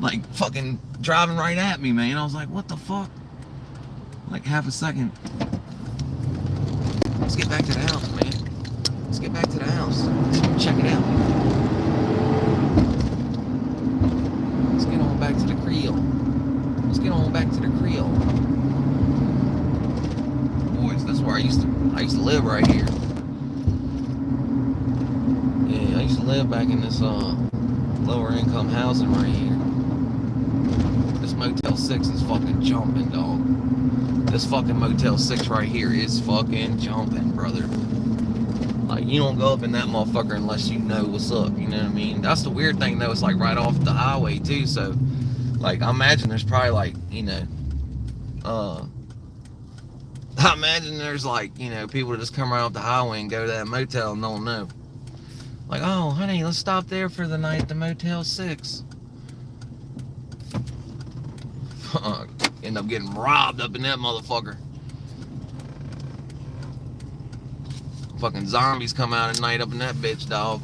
Like, fucking driving right at me, man. I was like, what the fuck? Like, half a second. Let's get back to the house, man. Let's get back to the house. Check it out. Let's get on back to the Creole. Let's get on back to the Creole. Boys, that's where I used to live right here. Yeah, I used to live back in this lower income housing right here. This Motel 6 is fucking jumping, dog. This fucking Motel 6 right here is fucking jumping, brother. Like, you don't go up in that motherfucker unless you know what's up, you know what I mean? That's the weird thing, though. It's, like, right off the highway, too, so, like, I imagine there's probably, like, you know, I imagine there's, like, you know, people that just come right off the highway and go to that motel and don't know. Like, oh, honey, let's stop there for the night at the Motel 6. Fuck. End up getting robbed up in that motherfucker. Fucking zombies come out at night up in that bitch, dog.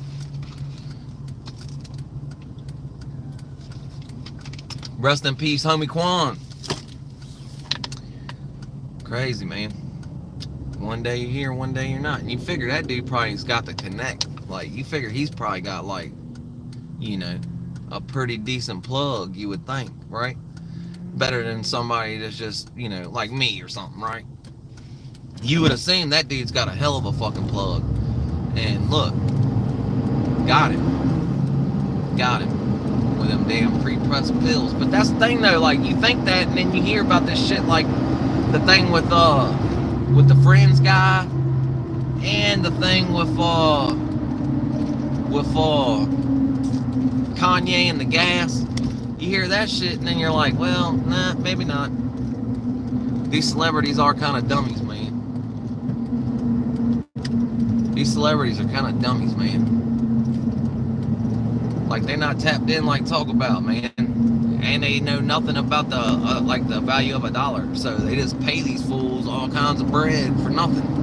Rest in peace, homie Quan. Crazy, man. One day you're here, one day you're not. And you figure that dude probably's got the connect. Like, you figure he's probably got, like, you know, a pretty decent plug, you would think, right? Better than somebody that's just, you know, like me or something, right? You would have seen that dude's got a hell of a fucking plug. And look, got him. Got him. With them damn pre-pressed pills. But that's the thing though, like, you think that and then you hear about this shit like the thing with the Friends guy and the thing with Kanye and the gas. You hear that shit and then you're like, well, nah, maybe not. These celebrities are kind of dummies, man. These celebrities are kind of dummies, man. Like, they're not tapped in like talk about, man. And they know nothing about the like the value of a dollar. So they just pay these fools all kinds of bread for nothing.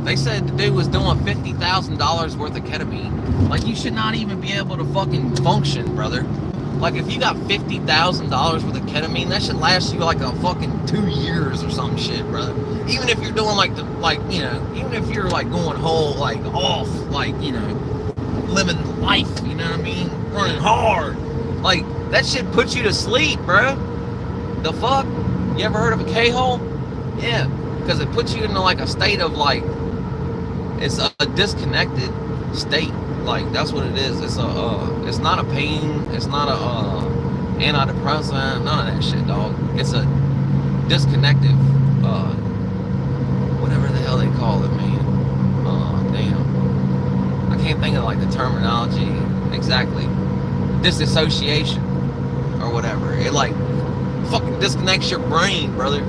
They said the dude was doing $50,000 worth of ketamine. Like, you should not even be able to fucking function, brother. Like, if you got $50,000 worth of ketamine, that should last you like a fucking 2 years or some shit, brother. Even if you're doing you know, even if you're like going whole, like off, like, you know, living life, you know what I mean? Running hard. Like, that shit puts you to sleep, bro. The fuck? You ever heard of a K-hole? Yeah, because it puts you into like a state of like, it's a disconnected state. Like, that's what it is. It's it's not a pain. It's not a antidepressant. None of that shit, dog. disconnected, whatever the hell they call it, man. Damn, I can't think of like the terminology exactly. Disassociation or whatever. It like fucking disconnects your brain, brother.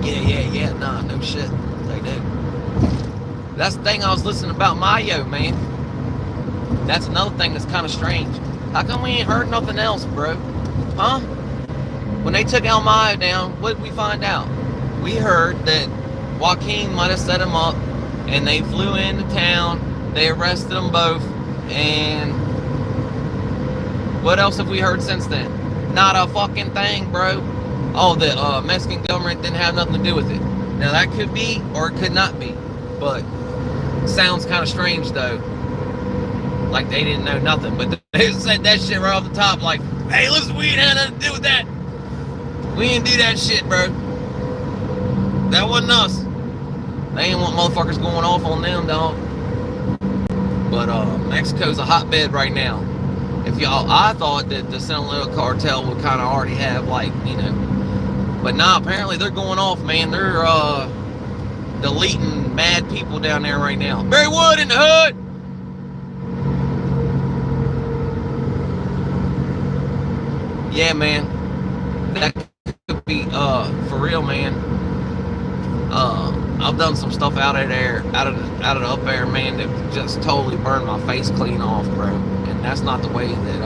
Yeah. Nah, no shit. They do. That's the thing I was listening about Mayo, man. That's another thing that's kind of strange. How come we ain't heard nothing else, bro? Huh? When they took El Mayo down, what did we find out? We heard that Joaquin might have set him up, and they flew into town, they arrested them both, and what else have we heard since then? Not a fucking thing, bro. Oh, the Mexican government didn't have nothing to do with it. Now that could be, or it could not be, but sounds kind of strange though. Like they didn't know nothing, but they said that shit right off the top, like, hey, listen, we ain't had nothing to do with that. We didn't do that shit, bro. That wasn't us. They ain't want motherfuckers going off on them, dog. But Mexico's a hotbed right now. If y'all, I thought that the Sinaloa cartel would kind of already have, like, you know, but nah, apparently they're going off, man. They're deleting mad people down there right now. Barry Wood in the hood. Yeah, man. That could be for real, man. I've done some stuff out of there, out of the up there, man, that just totally burned my face clean off, bro. And that's not the way that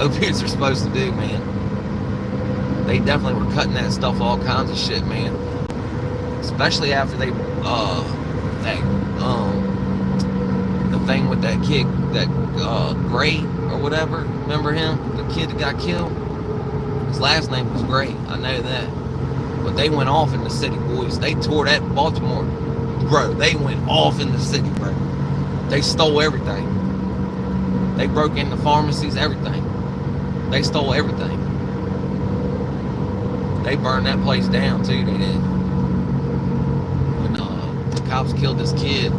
opiates are supposed to do, man. They definitely were cutting that stuff, all kinds of shit, man. Especially after they the thing with that kid, that Gray or whatever. Remember him? The kid that got killed? His last name was Gray. I know that. But they went off in the city, boys. They tore that Baltimore. Bro, they went off in the city, bro. They stole everything. They broke into pharmacies, everything. They stole everything. They burned that place down, too, they did. When the cops killed this kid.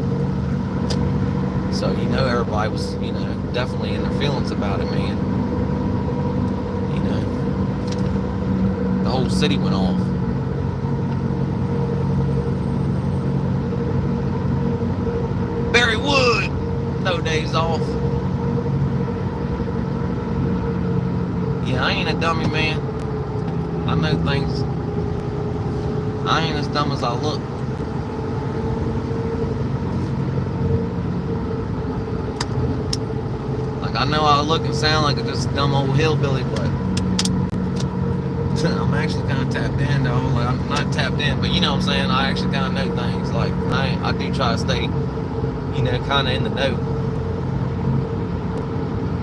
So, you know, everybody was, you know, definitely in their feelings about it, man. You know, the whole city went off. Barry Wood, no days off. Yeah, I ain't a dummy, man. I know things. I ain't as dumb as I look. Like, I know I look and sound like a just dumb old hillbilly, but I'm actually kind of tapped in, though. Like, I'm not tapped in, but you know what I'm saying? I actually kind of know things. Like, I do try to stay, you know, kind of in the know.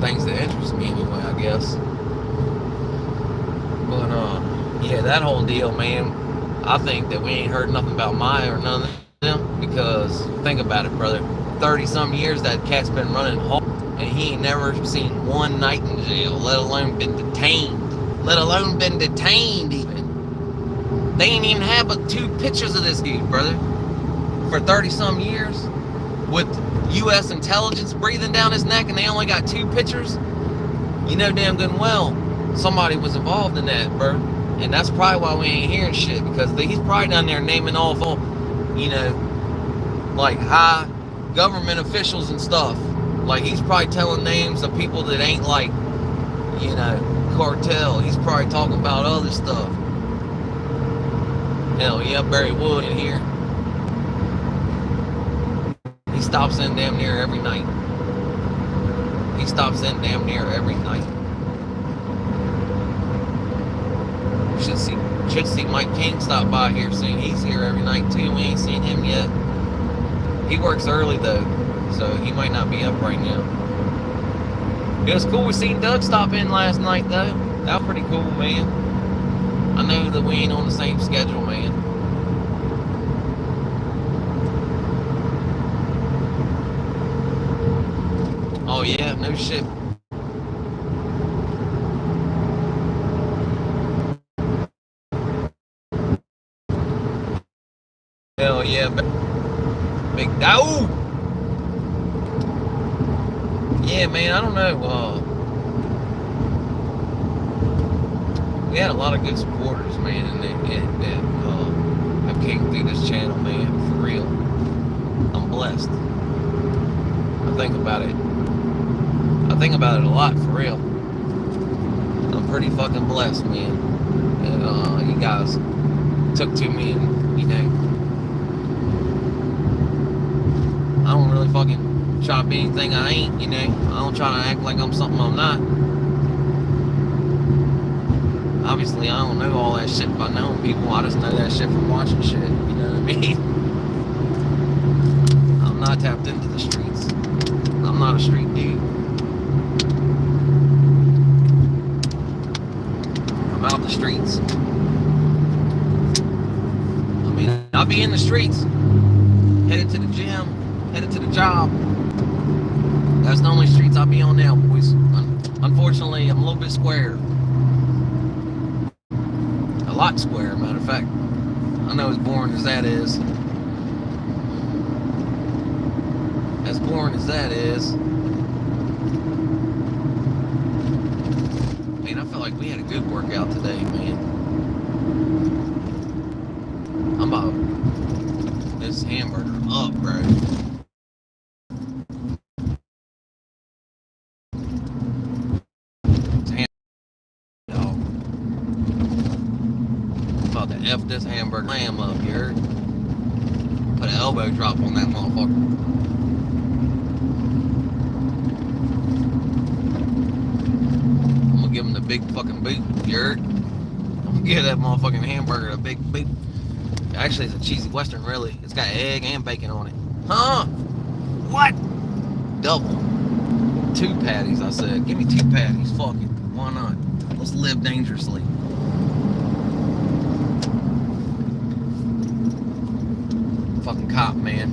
Things that interest me anyway, I guess. But, yeah, that whole deal, man, I think that we ain't heard nothing about Maya or none of them, because think about it, brother. 30-some years that cat's been running hard, and he ain't never seen one night in jail, let alone been detained. Let alone been detained, even. They ain't even had but 2 pictures of this dude, brother, for 30-some years, with U.S. intelligence breathing down his neck, and they only got 2 pictures. You know damn good and well somebody was involved in that, bro. And that's probably why we ain't hearing shit, because he's probably down there naming off all, you know, like high government officials and stuff. Like, he's probably telling names of people that ain't like, you know, cartel. He's probably talking about other stuff. Hell yeah, Barry Wood in here. He stops in damn near every night. He stops in damn near every night. Should see Mike King stop by here soon. He's here every night too. We ain't seen him yet. He works early though, so he might not be up right now. It was cool we seen Doug stop in last night though. That was pretty cool, man. I know that we ain't on the same schedule, man. Oh yeah, no shit. Hell yeah, big Dow. Yeah, man, I don't know. we had a lot of good supporters, man, and that have came through this channel, man, for real. I'm blessed. I think about it. I think about it a lot, for real. I'm pretty fucking blessed, man. And you guys took to me, and you know, I don't really fucking try to be anything I ain't, you know. I don't try to act like I'm something I'm not. Obviously, I don't know all that shit by knowing people. I just know that shit from watching shit. You know what I mean? I'm not tapped into the streets. I'm not a street dude. I'm out the streets. I mean, I'll be in the streets, headed to the gym, headed to the job. That's the only streets I'll be on now, boys. Unfortunately, I'm a little bit square. A lot square, matter of fact. I know as boring as that is. As boring as that is. Man, I felt like we had a good workout today, man. I'm about this hamburger up, bro. F this hamburger lamb up, you heard? Put an elbow drop on that motherfucker. I'm gonna give him the big fucking boot, you heard? I'm gonna give that motherfucking hamburger a big boot. Actually, it's a cheesy western, really. It's got egg and bacon on it. Huh? What? Double. 2 patties, I said. Give me 2 patties. Fuck it. Why not? Let's live dangerously. Fucking cop, man.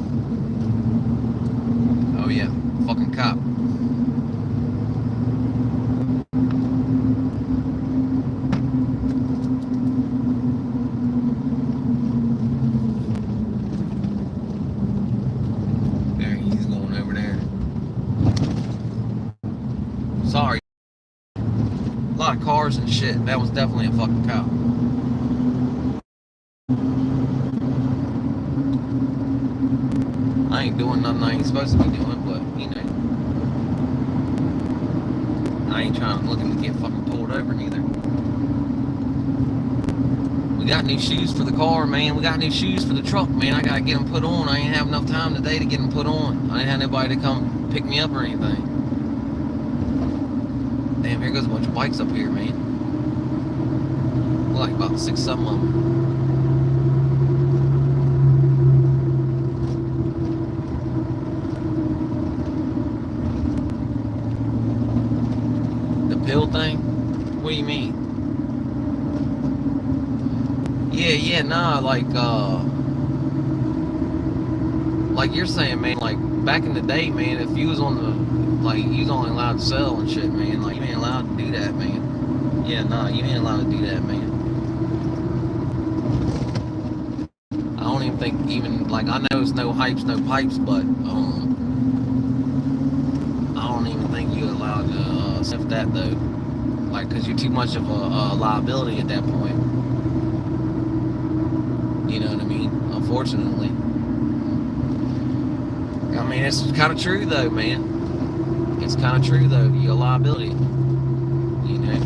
Oh yeah, fucking cop. There, he's going over there. Sorry. A lot of cars and shit. That was definitely a fucking cop. I ain't doing nothing I ain't supposed to be doing, but, you know, I ain't looking to get fucking pulled over neither. We got new shoes for the car, man. We got new shoes for the truck, man. I gotta get them put on. I ain't have enough time today to get them put on. I ain't had nobody to come pick me up or anything. Damn, here goes a bunch of bikes up here, man. Like about 6, 7 of them. Pill thing? What do you mean? Yeah, nah, like you're saying, man, like back in the day, man, if you was on the, like, you was only allowed to sell and shit, man, like, you ain't allowed to do that, man. Yeah, nah, you ain't allowed to do that, man. I don't even think, even, like, I know it's no hypes, no pipes, but, I don't even think you're allowed to sniff that, though. Like, because you're too much of a liability at that point. You know what I mean? Unfortunately. I mean, it's kind of true, though, man. It's kind of true, though. You're a liability. You know?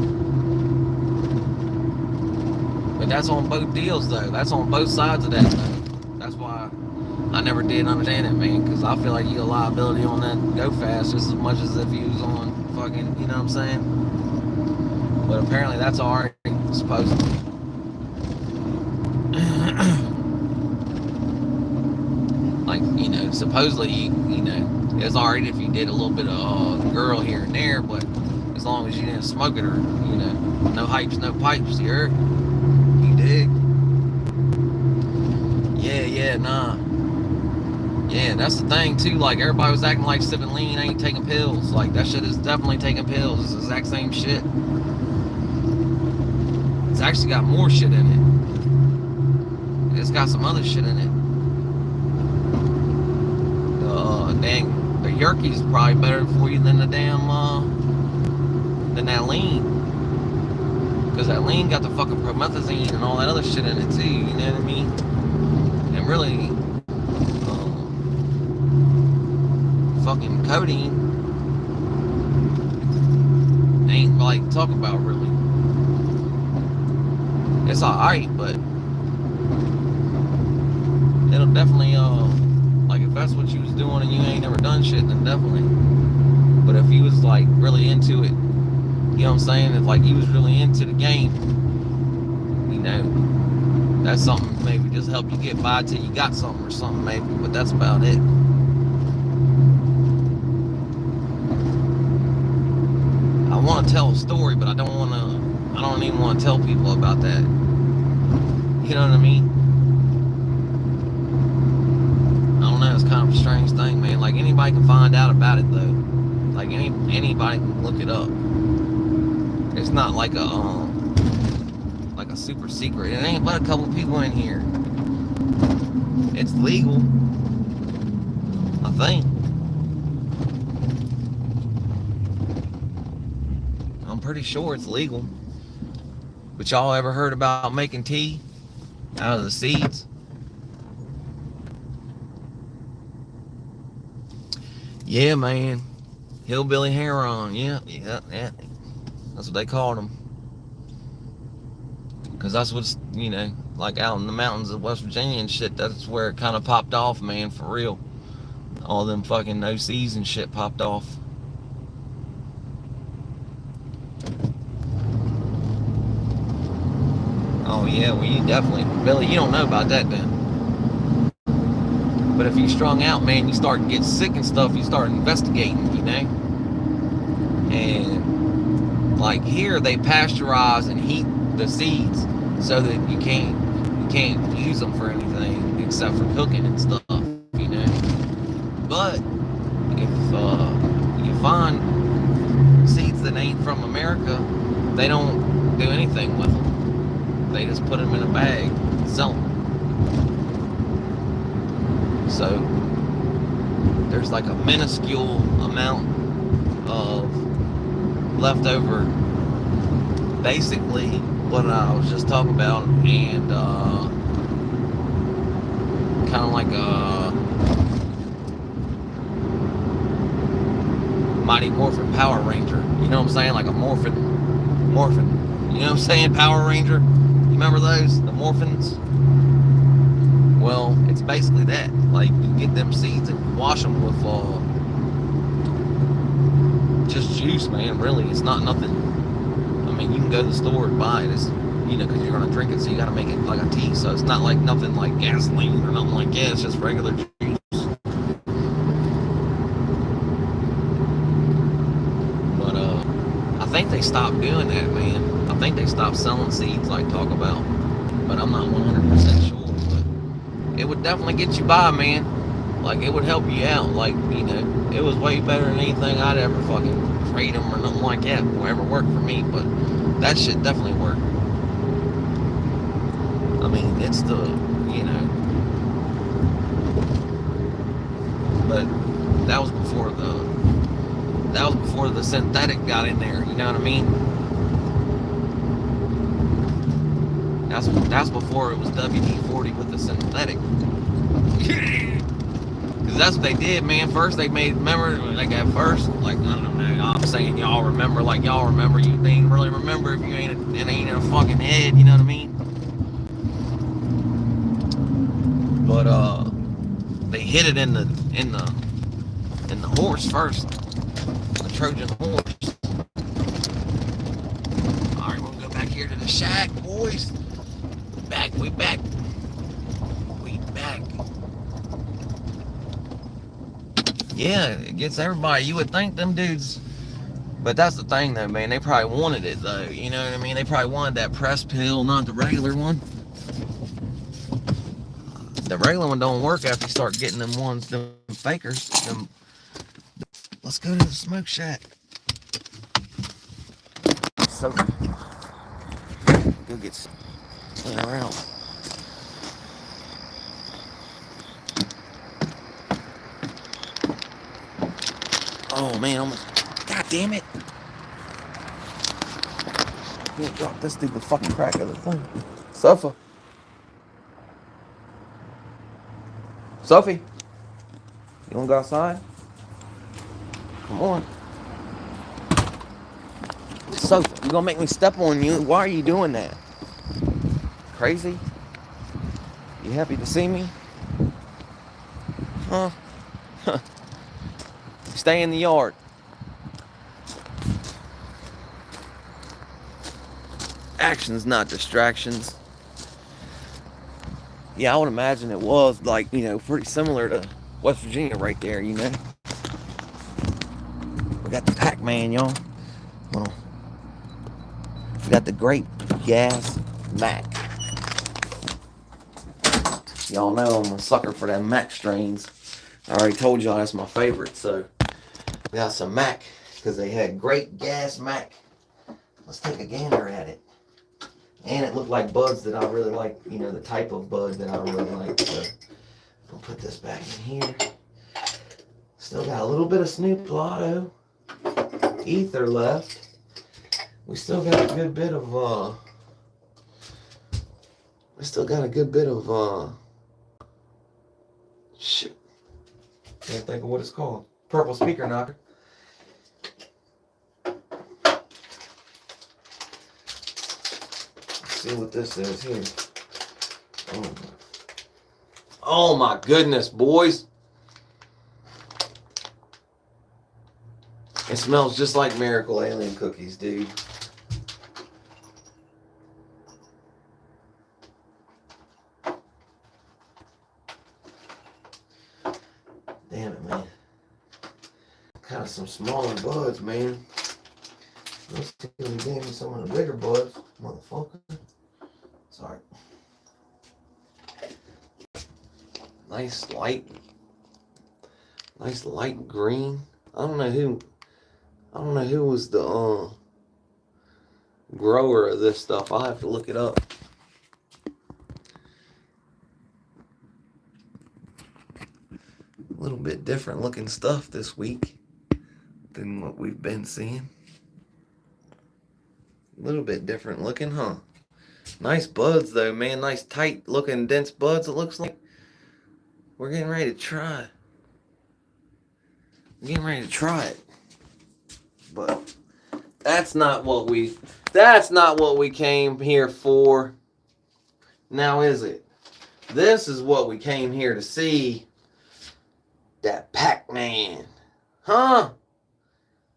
But that's on both deals, though. That's on both sides of that, though. That's why I never did understand it, man, because I feel like you're a liability on that go fast just as much as if you was on fucking, you know what I'm saying? But apparently that's alright, supposedly. Like, you know, supposedly, you know, it's alright if you did a little bit of girl here and there, but as long as you didn't smoke it or, you know, no hypes, no pipes, you heard? You dig? Yeah, nah. Yeah, that's the thing, too. Like, everybody was acting like sipping lean ain't taking pills. Like, that shit is definitely taking pills. It's the exact same shit. It's actually got more shit in it. It's got some other shit in it. Dang, the Yerke's probably better for you than the damn, than that lean. Because that lean got the fucking promethazine and all that other shit in it too, you know what I mean? And really, fucking codeine ain't like talk about really. It's alright, but it'll definitely like if that's what you was doing and you ain't never done shit, then definitely. But if you was like really into it, you know what I'm saying? If like you was really into the game, you know, that's something maybe just help you get by till you got something or something maybe, but that's about it. I want to tell a story, but I don't even want to tell people about that. You know what I mean? I don't know, it's kind of a strange thing, man. Like anybody can find out about it though. Like anybody can look it up. It's not like a super secret. It ain't but a couple people in here. It's legal, I think. I'm pretty sure it's legal. But y'all ever heard about making tea out of the seeds? Yeah, man. Hillbilly heron. Yeah. That's what they called them. Because that's what's, you know, like out in the mountains of West Virginia and shit, that's where it kind of popped off, man, for real. All them fucking OCs and shit popped off. Oh, yeah, well, you definitely, Billy, you don't know about that then. But if you strung out, man, you start to get sick and stuff, you start investigating, you know? And, like, here, they pasteurize and heat the seeds so that you can't use them for anything except for cooking and stuff, you know. But if you find seeds that ain't from America, they don't do anything with them. They just put them in a bag and sell them. So there's like a minuscule amount of leftover, basically what I was just talking about, and kind of like a Mighty Morphin Power Ranger. You know what I'm saying? Like a morphin. You know what I'm saying? Power Ranger. You remember those? The morphins? Well, it's basically that. Like, you get them seeds and you wash them with just juice, man. Really, it's not nothing. I mean, you can go to the store and buy it. It's, you know, because you're going to drink it, so you got to make it like a tea. So it's not like nothing like gasoline or nothing like that. It's just regular juice. But I think they stopped doing that, man. I think they stopped selling seeds like talk about. But I'm not 100% sure. But it would definitely get you by, man. Like, it would help you out. Like, you know, it was way better than anything I'd ever fucking trade them or nothing like that. Whatever worked for me. But that shit definitely worked. I mean, it's the, you know. But that was before the synthetic got in there. You know what I mean? That's before it was WD-40 with the synthetic. Because that's what they did, man. First they made, remember, like at first, like, I don't know, I'm saying y'all remember, like y'all remember, you ain't really remember if you ain't in a fucking head, you know what I mean? But they hit it in the horse first, the Trojan horse. All right, we'll go back here to the shack, boys. We back. Yeah, it gets everybody. You would think them dudes, but that's the thing though, man. They probably wanted it though. You know what I mean? They probably wanted that press pill, not the regular one. The regular one don't work after you start getting them ones, them fakers. Let's go to the smoke shack. So, go get some around. Oh man, almost. God damn it. Yeah, drop this stupid fucking crack of the thing. Sophie. Sophie. You wanna go outside? Come on. Sophie, you gonna make me step on you? Why are you doing that? Crazy? You happy to see me? Huh? Stay in the yard. Actions, not distractions. Yeah, I would imagine it was like, pretty similar to West Virginia right there, We got the Pac-Man, y'all. Hold on. We got the Great Gas Mac. Y'all know I'm a sucker for them Mac strains. I already told y'all that's my favorite, so we got some Mac because they had Great Gas Mac. Let's take a gander at it. And it looked like buds that I really like, the type of bud that I really like. So I'll put this back in here. Still got a little bit of Snoop Lotto ether left. We still got a good bit of shit. Can't think of what it's called. Purple speaker knocker. See what this is here. Oh my goodness, boys. It smells just like Miracle Alien cookies, dude. Damn it, man. Kind of some smaller buds, man. Let's see if he gave me some of the bigger buds, motherfucker. Sorry. Nice light green. I don't know who was the grower of this stuff. I'll have to look it up. A little bit different looking stuff this week than what we've been seeing. A little bit different looking, huh? Nice buds though, man. Nice tight looking dense buds. It looks like we're getting ready to try. It. But that's not what we came here for. Now is it? This is what we came here to see. That Pac-Man. Huh?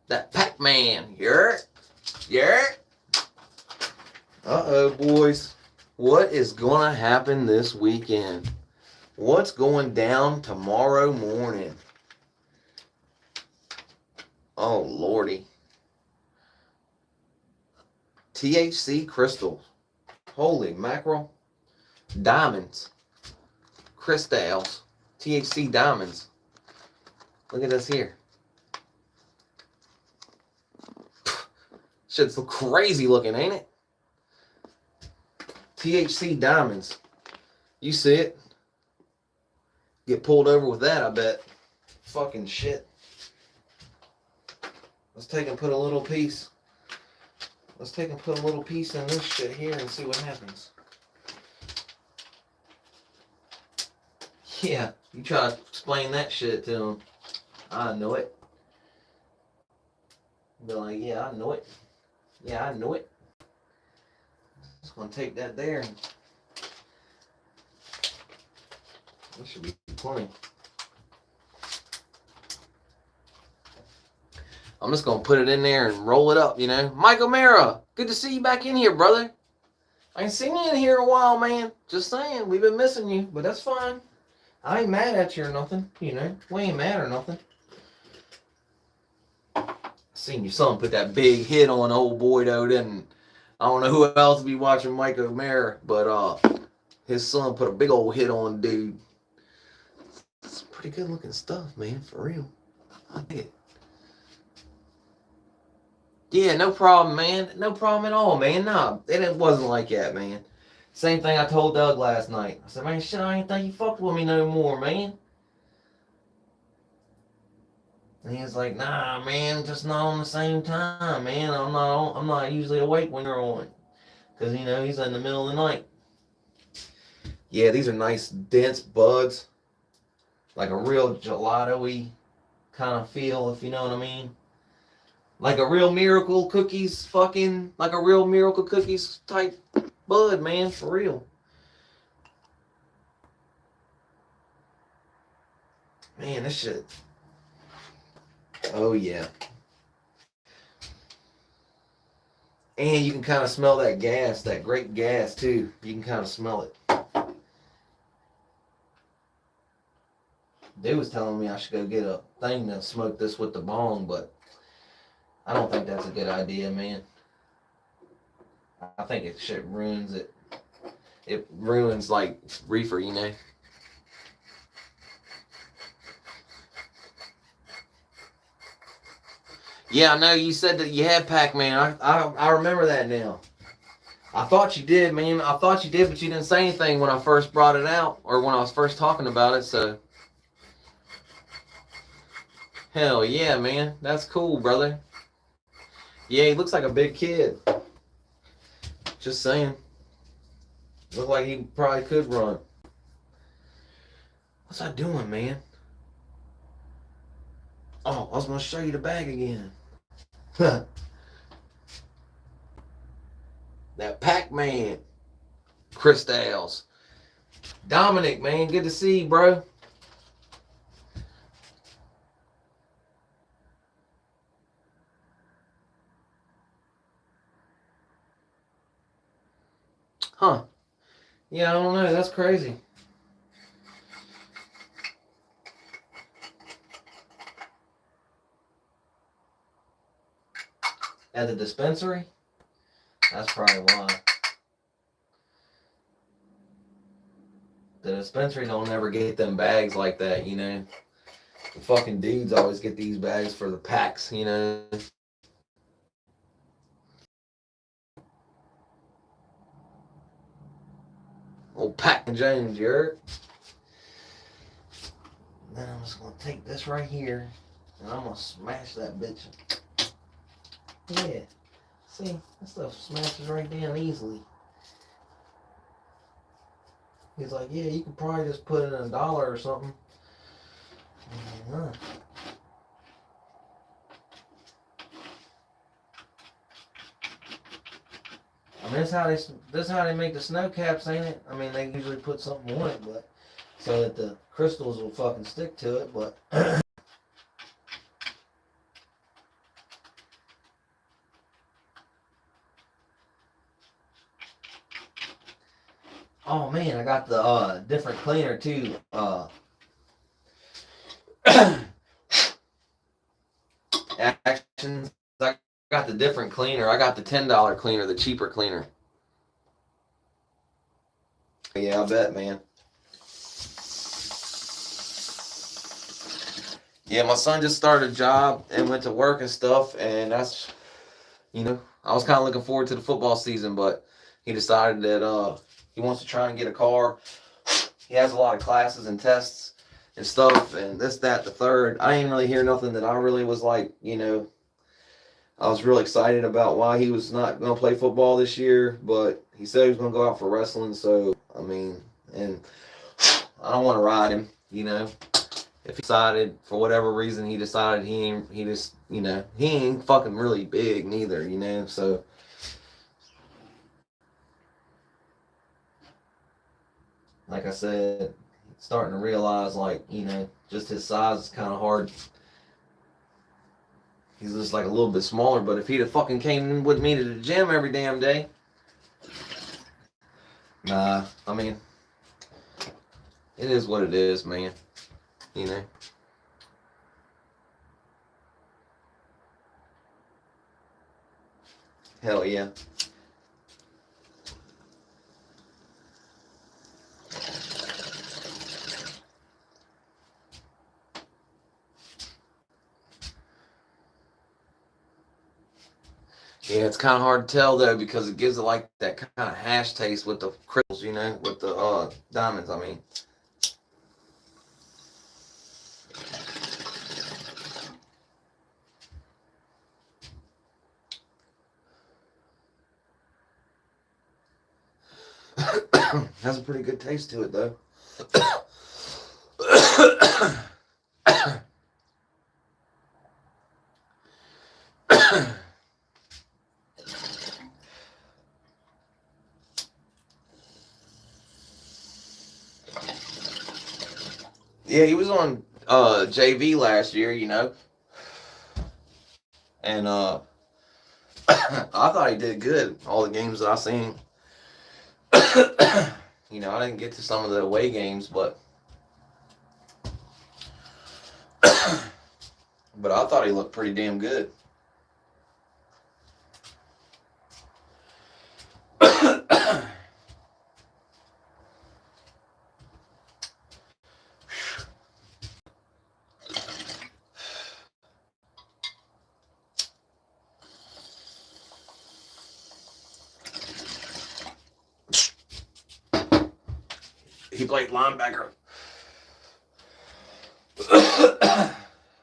That Pac-Man. Yeah. Uh-oh, boys. What is gonna happen this weekend? What's going down tomorrow morning? Oh, lordy. THC crystals. Holy mackerel. Diamonds. Crystals. THC diamonds. Look at this here. Shit's crazy looking, ain't it? THC diamonds. You see it? Get pulled over with that, I bet. Fucking shit. Let's take and put a little piece. In this shit here and see what happens. Yeah, you try to explain that shit to them. I know it. Be like, yeah, I know it. Yeah, I know it. Just gonna take that there. That should be plenty. I'm just gonna put it in there and roll it up, Mike O'Mara, good to see you back in here, brother. I ain't seen you in here in a while, man. Just saying, we've been missing you, but that's fine. I ain't mad at you or nothing, We ain't mad or nothing. Seen your son put that big hit on old boy though, didn't? I don't know who else be watching Mike O'Mara, but his son put a big old hit on dude. It's pretty good looking stuff, man, for real. I dig it. Yeah, no problem, man. No problem at all, man. Nah, it wasn't like that, man. Same thing I told Doug last night. I said, man, shit, I ain't think you fucked with me no more, man. And he was like, nah, man, just not on the same time, man. I'm not usually awake when you're on. Because, he's in the middle of the night. Yeah, these are nice, dense buds. Like a real gelato-y kind of feel, if you know what I mean. Like a real Miracle Cookies like a real Miracle Cookies type bud, man, for real. Man, this shit. Oh, yeah. And you can kind of smell that gas, that grape gas, too. You can kind of smell it. Dude was telling me I should go get a thing to smoke this with the bong, but I don't think that's a good idea, man. I think it shit ruins it. It ruins, like, reefer, Yeah, I know you said that you had Pac-Man. I remember that now. I thought you did, man. I thought you did, but you didn't say anything when I first brought it out or when I was first talking about it, so. Hell yeah, man. That's cool, brother. Yeah, he looks like a big kid. Just saying. Look like he probably could run. What's I doing, man? Oh, I was going to show you the bag again. That Pac-Man. Crystals. Dominic, man. Good to see you, bro. Huh. Yeah, I don't know. That's crazy. At the dispensary? That's probably why. The dispensary don't ever get them bags like that, The fucking dudes always get these bags for the packs, Old Pac and James, you heard? Then I'm just gonna take this right here and I'm gonna smash that bitch. Yeah. See, that stuff smashes right down easily. He's like, yeah, you could probably just put in $1 or something. I mean, this is how they make the snow caps, ain't it? I mean, they usually put something on it, but so that the crystals will fucking stick to it. But oh man, I got the different cleaner too. Actions. I got the different cleaner. I got the $10 cleaner, the cheaper cleaner. Yeah, I bet, man. Yeah, my son just started a job and went to work and stuff, and that's, I was kind of looking forward to the football season, but he decided that he wants to try and get a car. He has a lot of classes and tests and stuff, and this, that, the third. I didn't really hear nothing that I really was like, I was really excited about why he was not going to play football this year, but he said he was going to go out for wrestling, so, I mean, and I don't want to ride him, If he decided, for whatever reason, he decided he ain't fucking really big neither, so. Like I said, starting to realize, like, just his size is kind of hard. He's just like a little bit smaller, but if he'd have fucking came with me to the gym every damn day. Nah, I mean, it is what it is, man. Hell yeah. Yeah, it's kind of hard to tell though because it gives it like that kind of hash taste with the crystals, with the diamonds. I mean, Has a pretty good taste to it, though. Yeah, he was on JV last year, and I thought he did good. All the games that I seen, I didn't get to some of the away games, but I thought he looked pretty damn good. He played linebacker.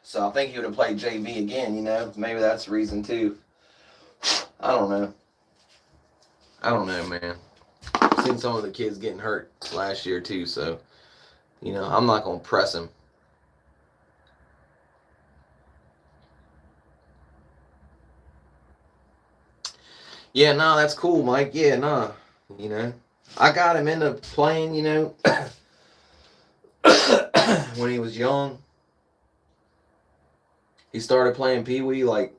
So I think he would have played JV again, Maybe that's the reason, too. I don't know. Man. I've seen some of the kids getting hurt last year, too, so, I'm not going to press him. Yeah, no, that's cool, Mike. Yeah, no, I got him into playing, when he was young. He started playing Pee Wee like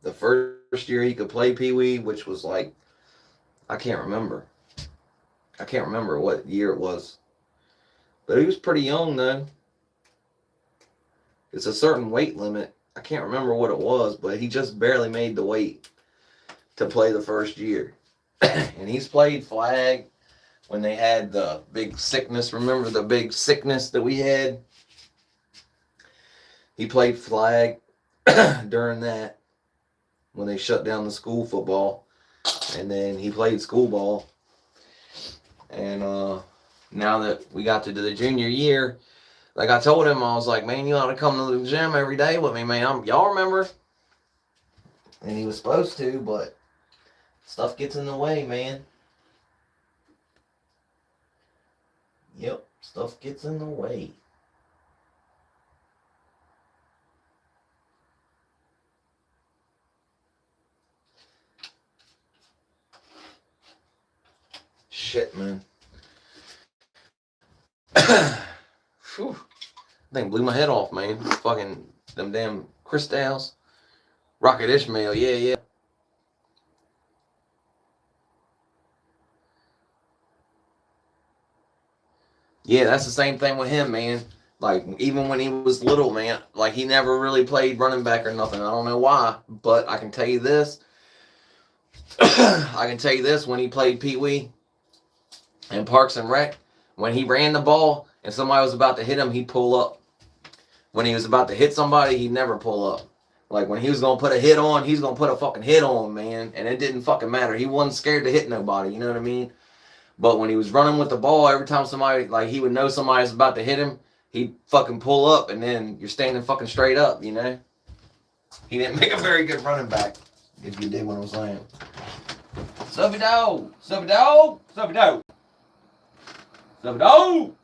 the first year he could play Pee Wee, which was like, I can't remember. I can't remember what year it was. But he was pretty young, though. It's a certain weight limit. I can't remember what it was, but he just barely made the weight to play the first year. And he's played flag when they had the big sickness. Remember the big sickness that we had? He played flag during that when they shut down the school football. And then he played school ball. And now that we got to the junior year, like I told him, I was like, man, you ought to come to the gym every day with me, man. Y'all remember? And he was supposed to, but stuff gets in the way, man. Yep, stuff gets in the way. Shit, man. Whew. Thing blew my head off, man. Fucking them damn crystals. Rocket Ishmael, yeah. Yeah, that's the same thing with him, man. Like, even when he was little, man, like, he never really played running back or nothing. I don't know why, but I can tell you this. When he played Pee Wee and Parks and Rec, when he ran the ball and somebody was about to hit him, he'd pull up. When he was about to hit somebody, he'd never pull up. Like, when he was going to put a hit on, he's going to put a fucking hit on, man. And it didn't fucking matter. He wasn't scared to hit nobody, you know what I mean? But when he was running with the ball, every time somebody, like, he would know somebody was about to hit him, he'd fucking pull up, and then you're standing fucking straight up, He didn't make a very good running back, if you dig what I'm saying. Suffy dog! Suffy dog! Suffy dog! Suffy dog!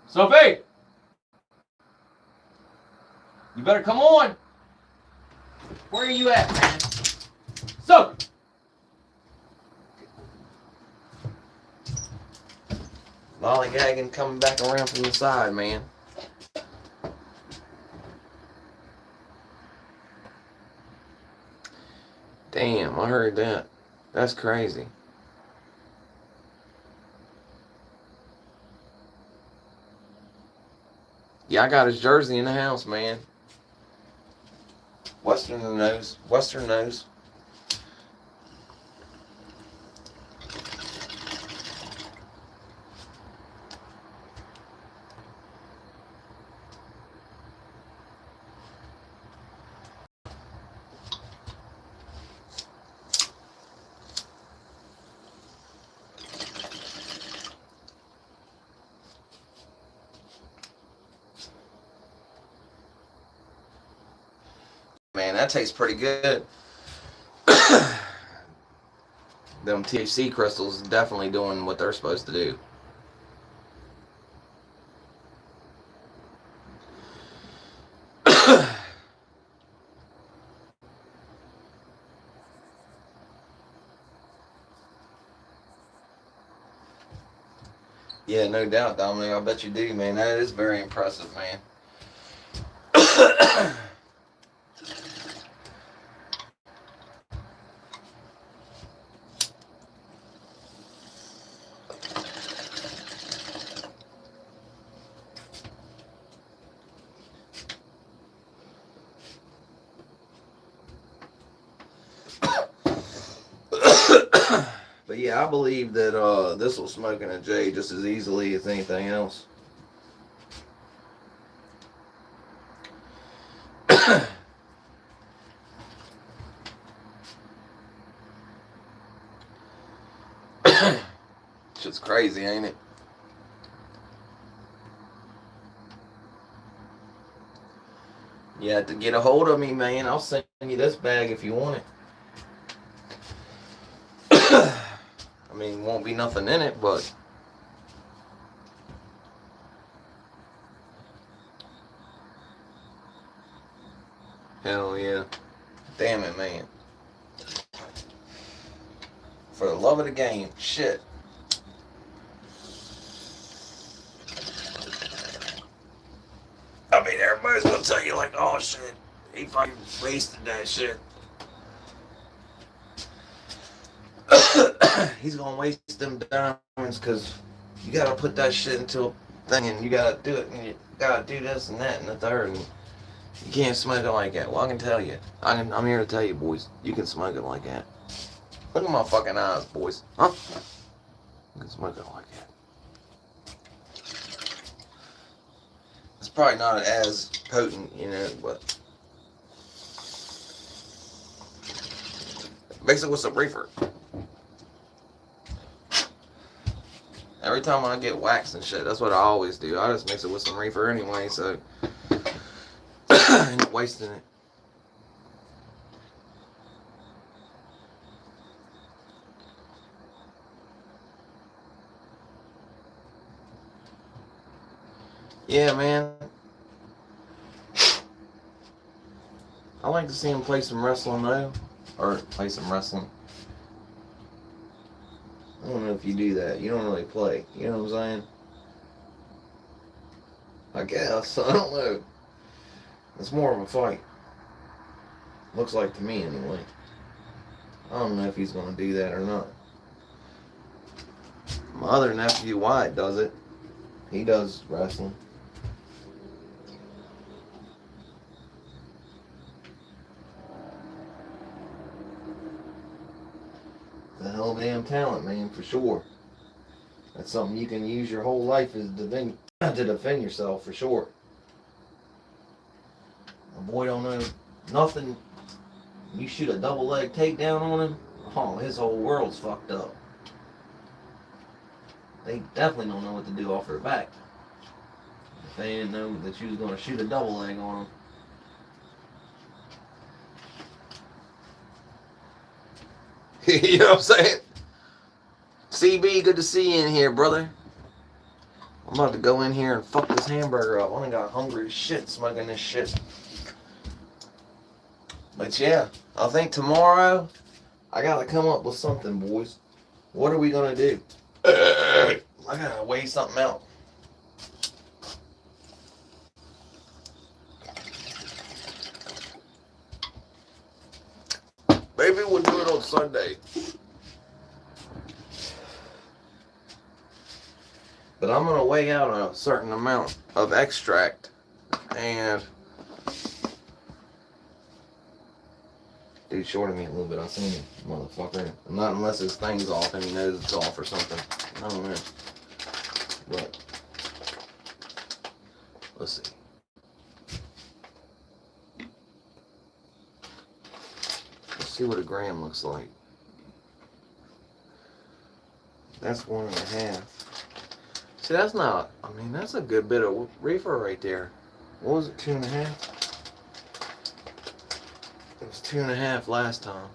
Suffy! You better come on! Where are you at, man? Suffy! Lollygagging coming back around from the side, man. Damn, I heard that. That's crazy. Yeah, I got his jersey in the house, man. Western knows. Man, that tastes pretty good. them THC crystals definitely doing what they're supposed to do. Yeah, no doubt, Dominic. I bet you do, man. That is very impressive, man. But yeah, I believe that this will smoke in a J just as easily as anything else. Shit's crazy, ain't it? You have to get a hold of me, man. I'll send you this bag if you want it. I mean, won't be nothing in it, but hell yeah. Damn it, man. For the love of the game. Shit. I mean, everybody's gonna tell you, like, oh shit, he fucking wasted that shit. He's gonna waste them diamonds because you gotta put that shit into a thing and you gotta do it and you gotta do this and that and the third and you can't smoke it like that. Well, I can tell you. I'm here to tell you, boys, you can smoke it like that. Look at my fucking eyes, boys. Huh? You can smoke it like that. It's probably not as potent, you know, but mix it with some reefer. Every time I get wax and shit, that's what I always do. I just mix it with some reefer anyway, so I ain't wasting it. Yeah, man. I like to see him play some wrestling though, or play some wrestling. I don't know if you do that. You don't really play. You know what I'm saying? I guess. I don't know. It's more of a fight. Looks like to me anyway. I don't know if he's going to do that or not. My other nephew Wyatt does it. He does wrestling. The hell of a damn talent, man, for sure. That's something you can use your whole life is to defend yourself, for sure. A boy don't know nothing. You shoot a double leg takedown on him, oh, his whole world's fucked up. They definitely don't know what to do off their back. If they didn't know that you was going to shoot a double leg on them. You know what I'm saying? CB, good to see you in here, brother. I'm about to go in here and fuck this hamburger up. I only got hungry as shit smoking this shit. But yeah, I think tomorrow I gotta come up with something, boys. What are we gonna do? I gotta weigh something out. Maybe we'll do it on Sunday. But I'm going to weigh out a certain amount of extract. And dude shorted me a little bit. I seen it, motherfucker. Not unless his thing's off and he knows it's off or something. I don't know. But let's see. Let's see what a gram looks like. That's 1.5. See, that's not, I mean, that's a good bit of reefer right there. What was it, 2.5? It was 2.5 last time.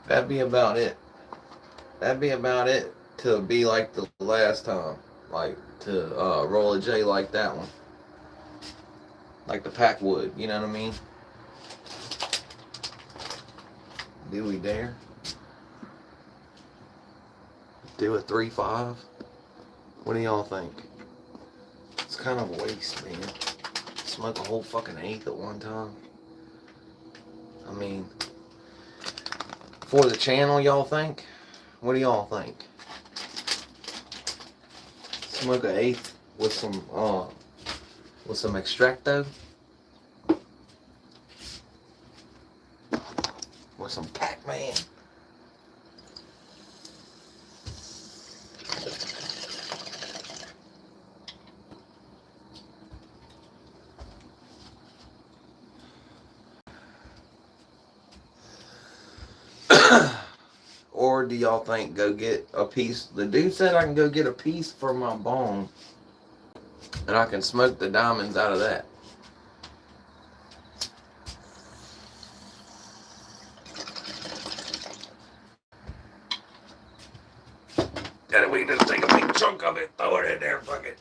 That'd be about it. That'd be about it to be like the last time. Like to roll a J like that one. Like the Packwood, you know what I mean? Do we dare? Do a 3-5? What do y'all think? It's kind of a waste, man. Smoke a whole fucking eighth at one time. I mean, for the channel, y'all think? What do y'all think? Smoke an eighth with some extracto, with some Pac-Man. Or do y'all think go get a piece? The dude said I can go get a piece for my bone and I can smoke the diamonds out of that. Then we just take a big chunk of it, throw it in there, fuck it.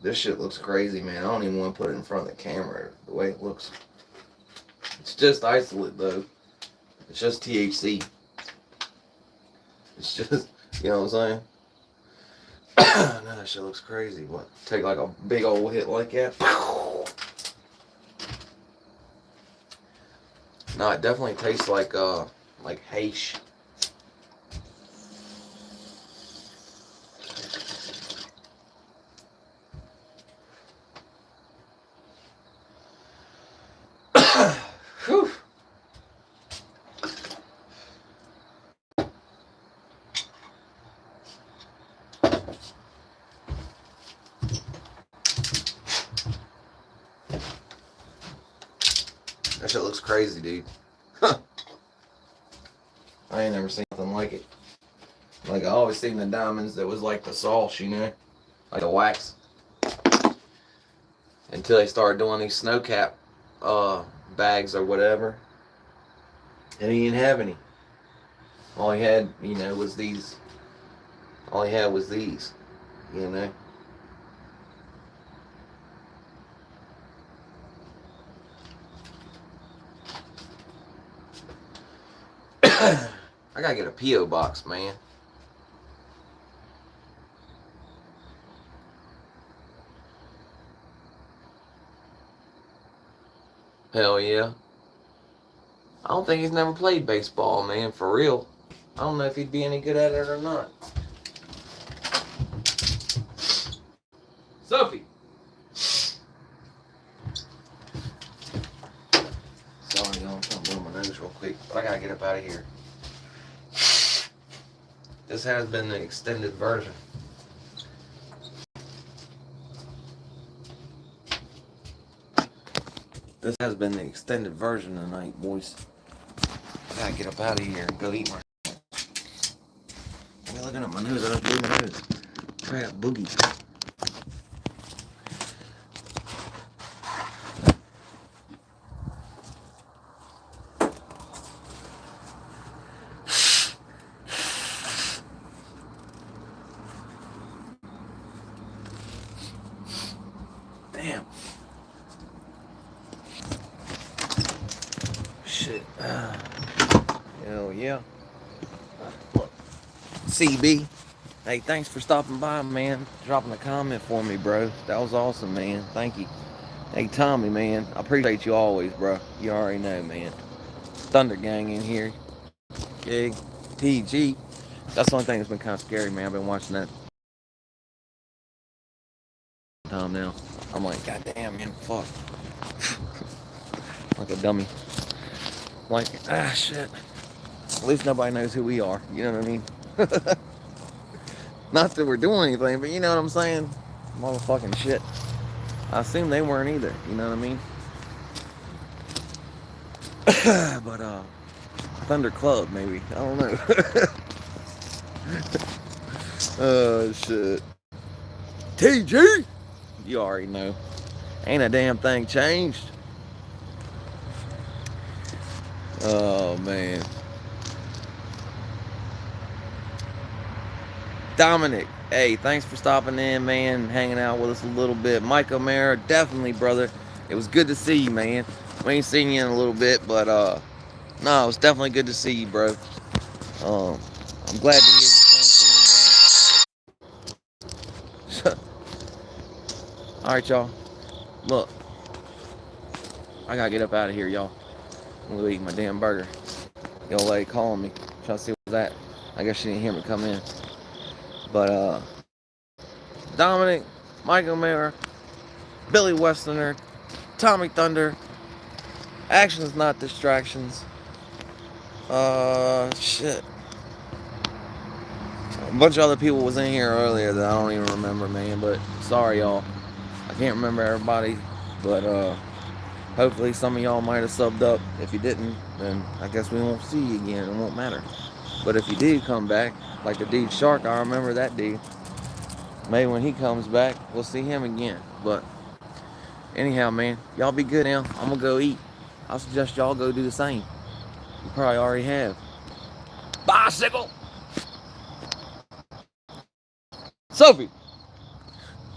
This shit looks crazy, man. I don't even want to put it in front of the camera. The way it looks. It's just isolate, though. It's just THC. It's just, you know what I'm saying? No, that shit looks crazy. What? Take like a big old hit like that. No, it definitely tastes like hash. Whew. That shit looks crazy, dude. I ain't never seen nothing like it. Like, I always seen the diamonds that was like the sauce, you know? Like the wax. Until they started doing these snow cap bags or whatever. And he didn't have any. All he had, you know, was these. All he had was these, you know? I gotta get a P.O. box, man. Hell yeah. I don't think he's never played baseball, man, for real. I don't know if he'd be any good at it or not. Sophie! Sorry, y'all, I'm trying to blow my nose real quick, but I gotta get up out of here. This has been the extended version. This has been the extended version tonight, boys. I gotta get up out of here and go eat my. I'm looking at my nose. I don't blew my nose. Try that boogie. Damn. Shit. Hell yeah. Look. CB. Hey, thanks for stopping by, man. Dropping a comment for me, bro. That was awesome, man. Thank you. Hey, Tommy, man. I appreciate you always, bro. You already know, man. Thunder Gang in here. Gig. TG. That's the only thing that's been kind of scary, man. I've been watching that time now. I'm like, God damn, man. Fuck. Like a dummy. Like, shit. At least nobody knows who we are. You know what I mean? Not that we're doing anything, but you know what I'm saying? Motherfucking shit. I assume they weren't either. You know what I mean? But, Thunder Club, maybe. I don't know. Oh, shit. TG! You already know. Ain't a damn thing changed. Oh, man. Dominic, hey, thanks for stopping in, man, hanging out with us a little bit. Mike O'Mara, definitely, brother. It was good to see you, man. We ain't seen you in a little bit, but no, it was definitely good to see you, bro. I'm glad to hear your son's doing well. All right, y'all. Look, I gotta get up out of here, y'all. I'm gonna eat my damn burger. The old lady calling me, trying to see what's that. I guess she didn't hear me come in. But Dominic, Mike O'Mara, Billy Westerner, Tommy Thunder. Actions, not distractions. Shit. A bunch of other people was in here earlier that I don't even remember, man. But sorry, y'all. I can't remember everybody. But hopefully some of y'all might have subbed up. If you didn't, then I guess we won't see you again. It won't matter. But if you did come back, like the dude Shark, I remember that dude. Maybe when he comes back, we'll see him again. But anyhow, man, y'all be good now. I'm gonna go eat. I'll suggest y'all go do the same. You probably already have. Bicycle! Sophie!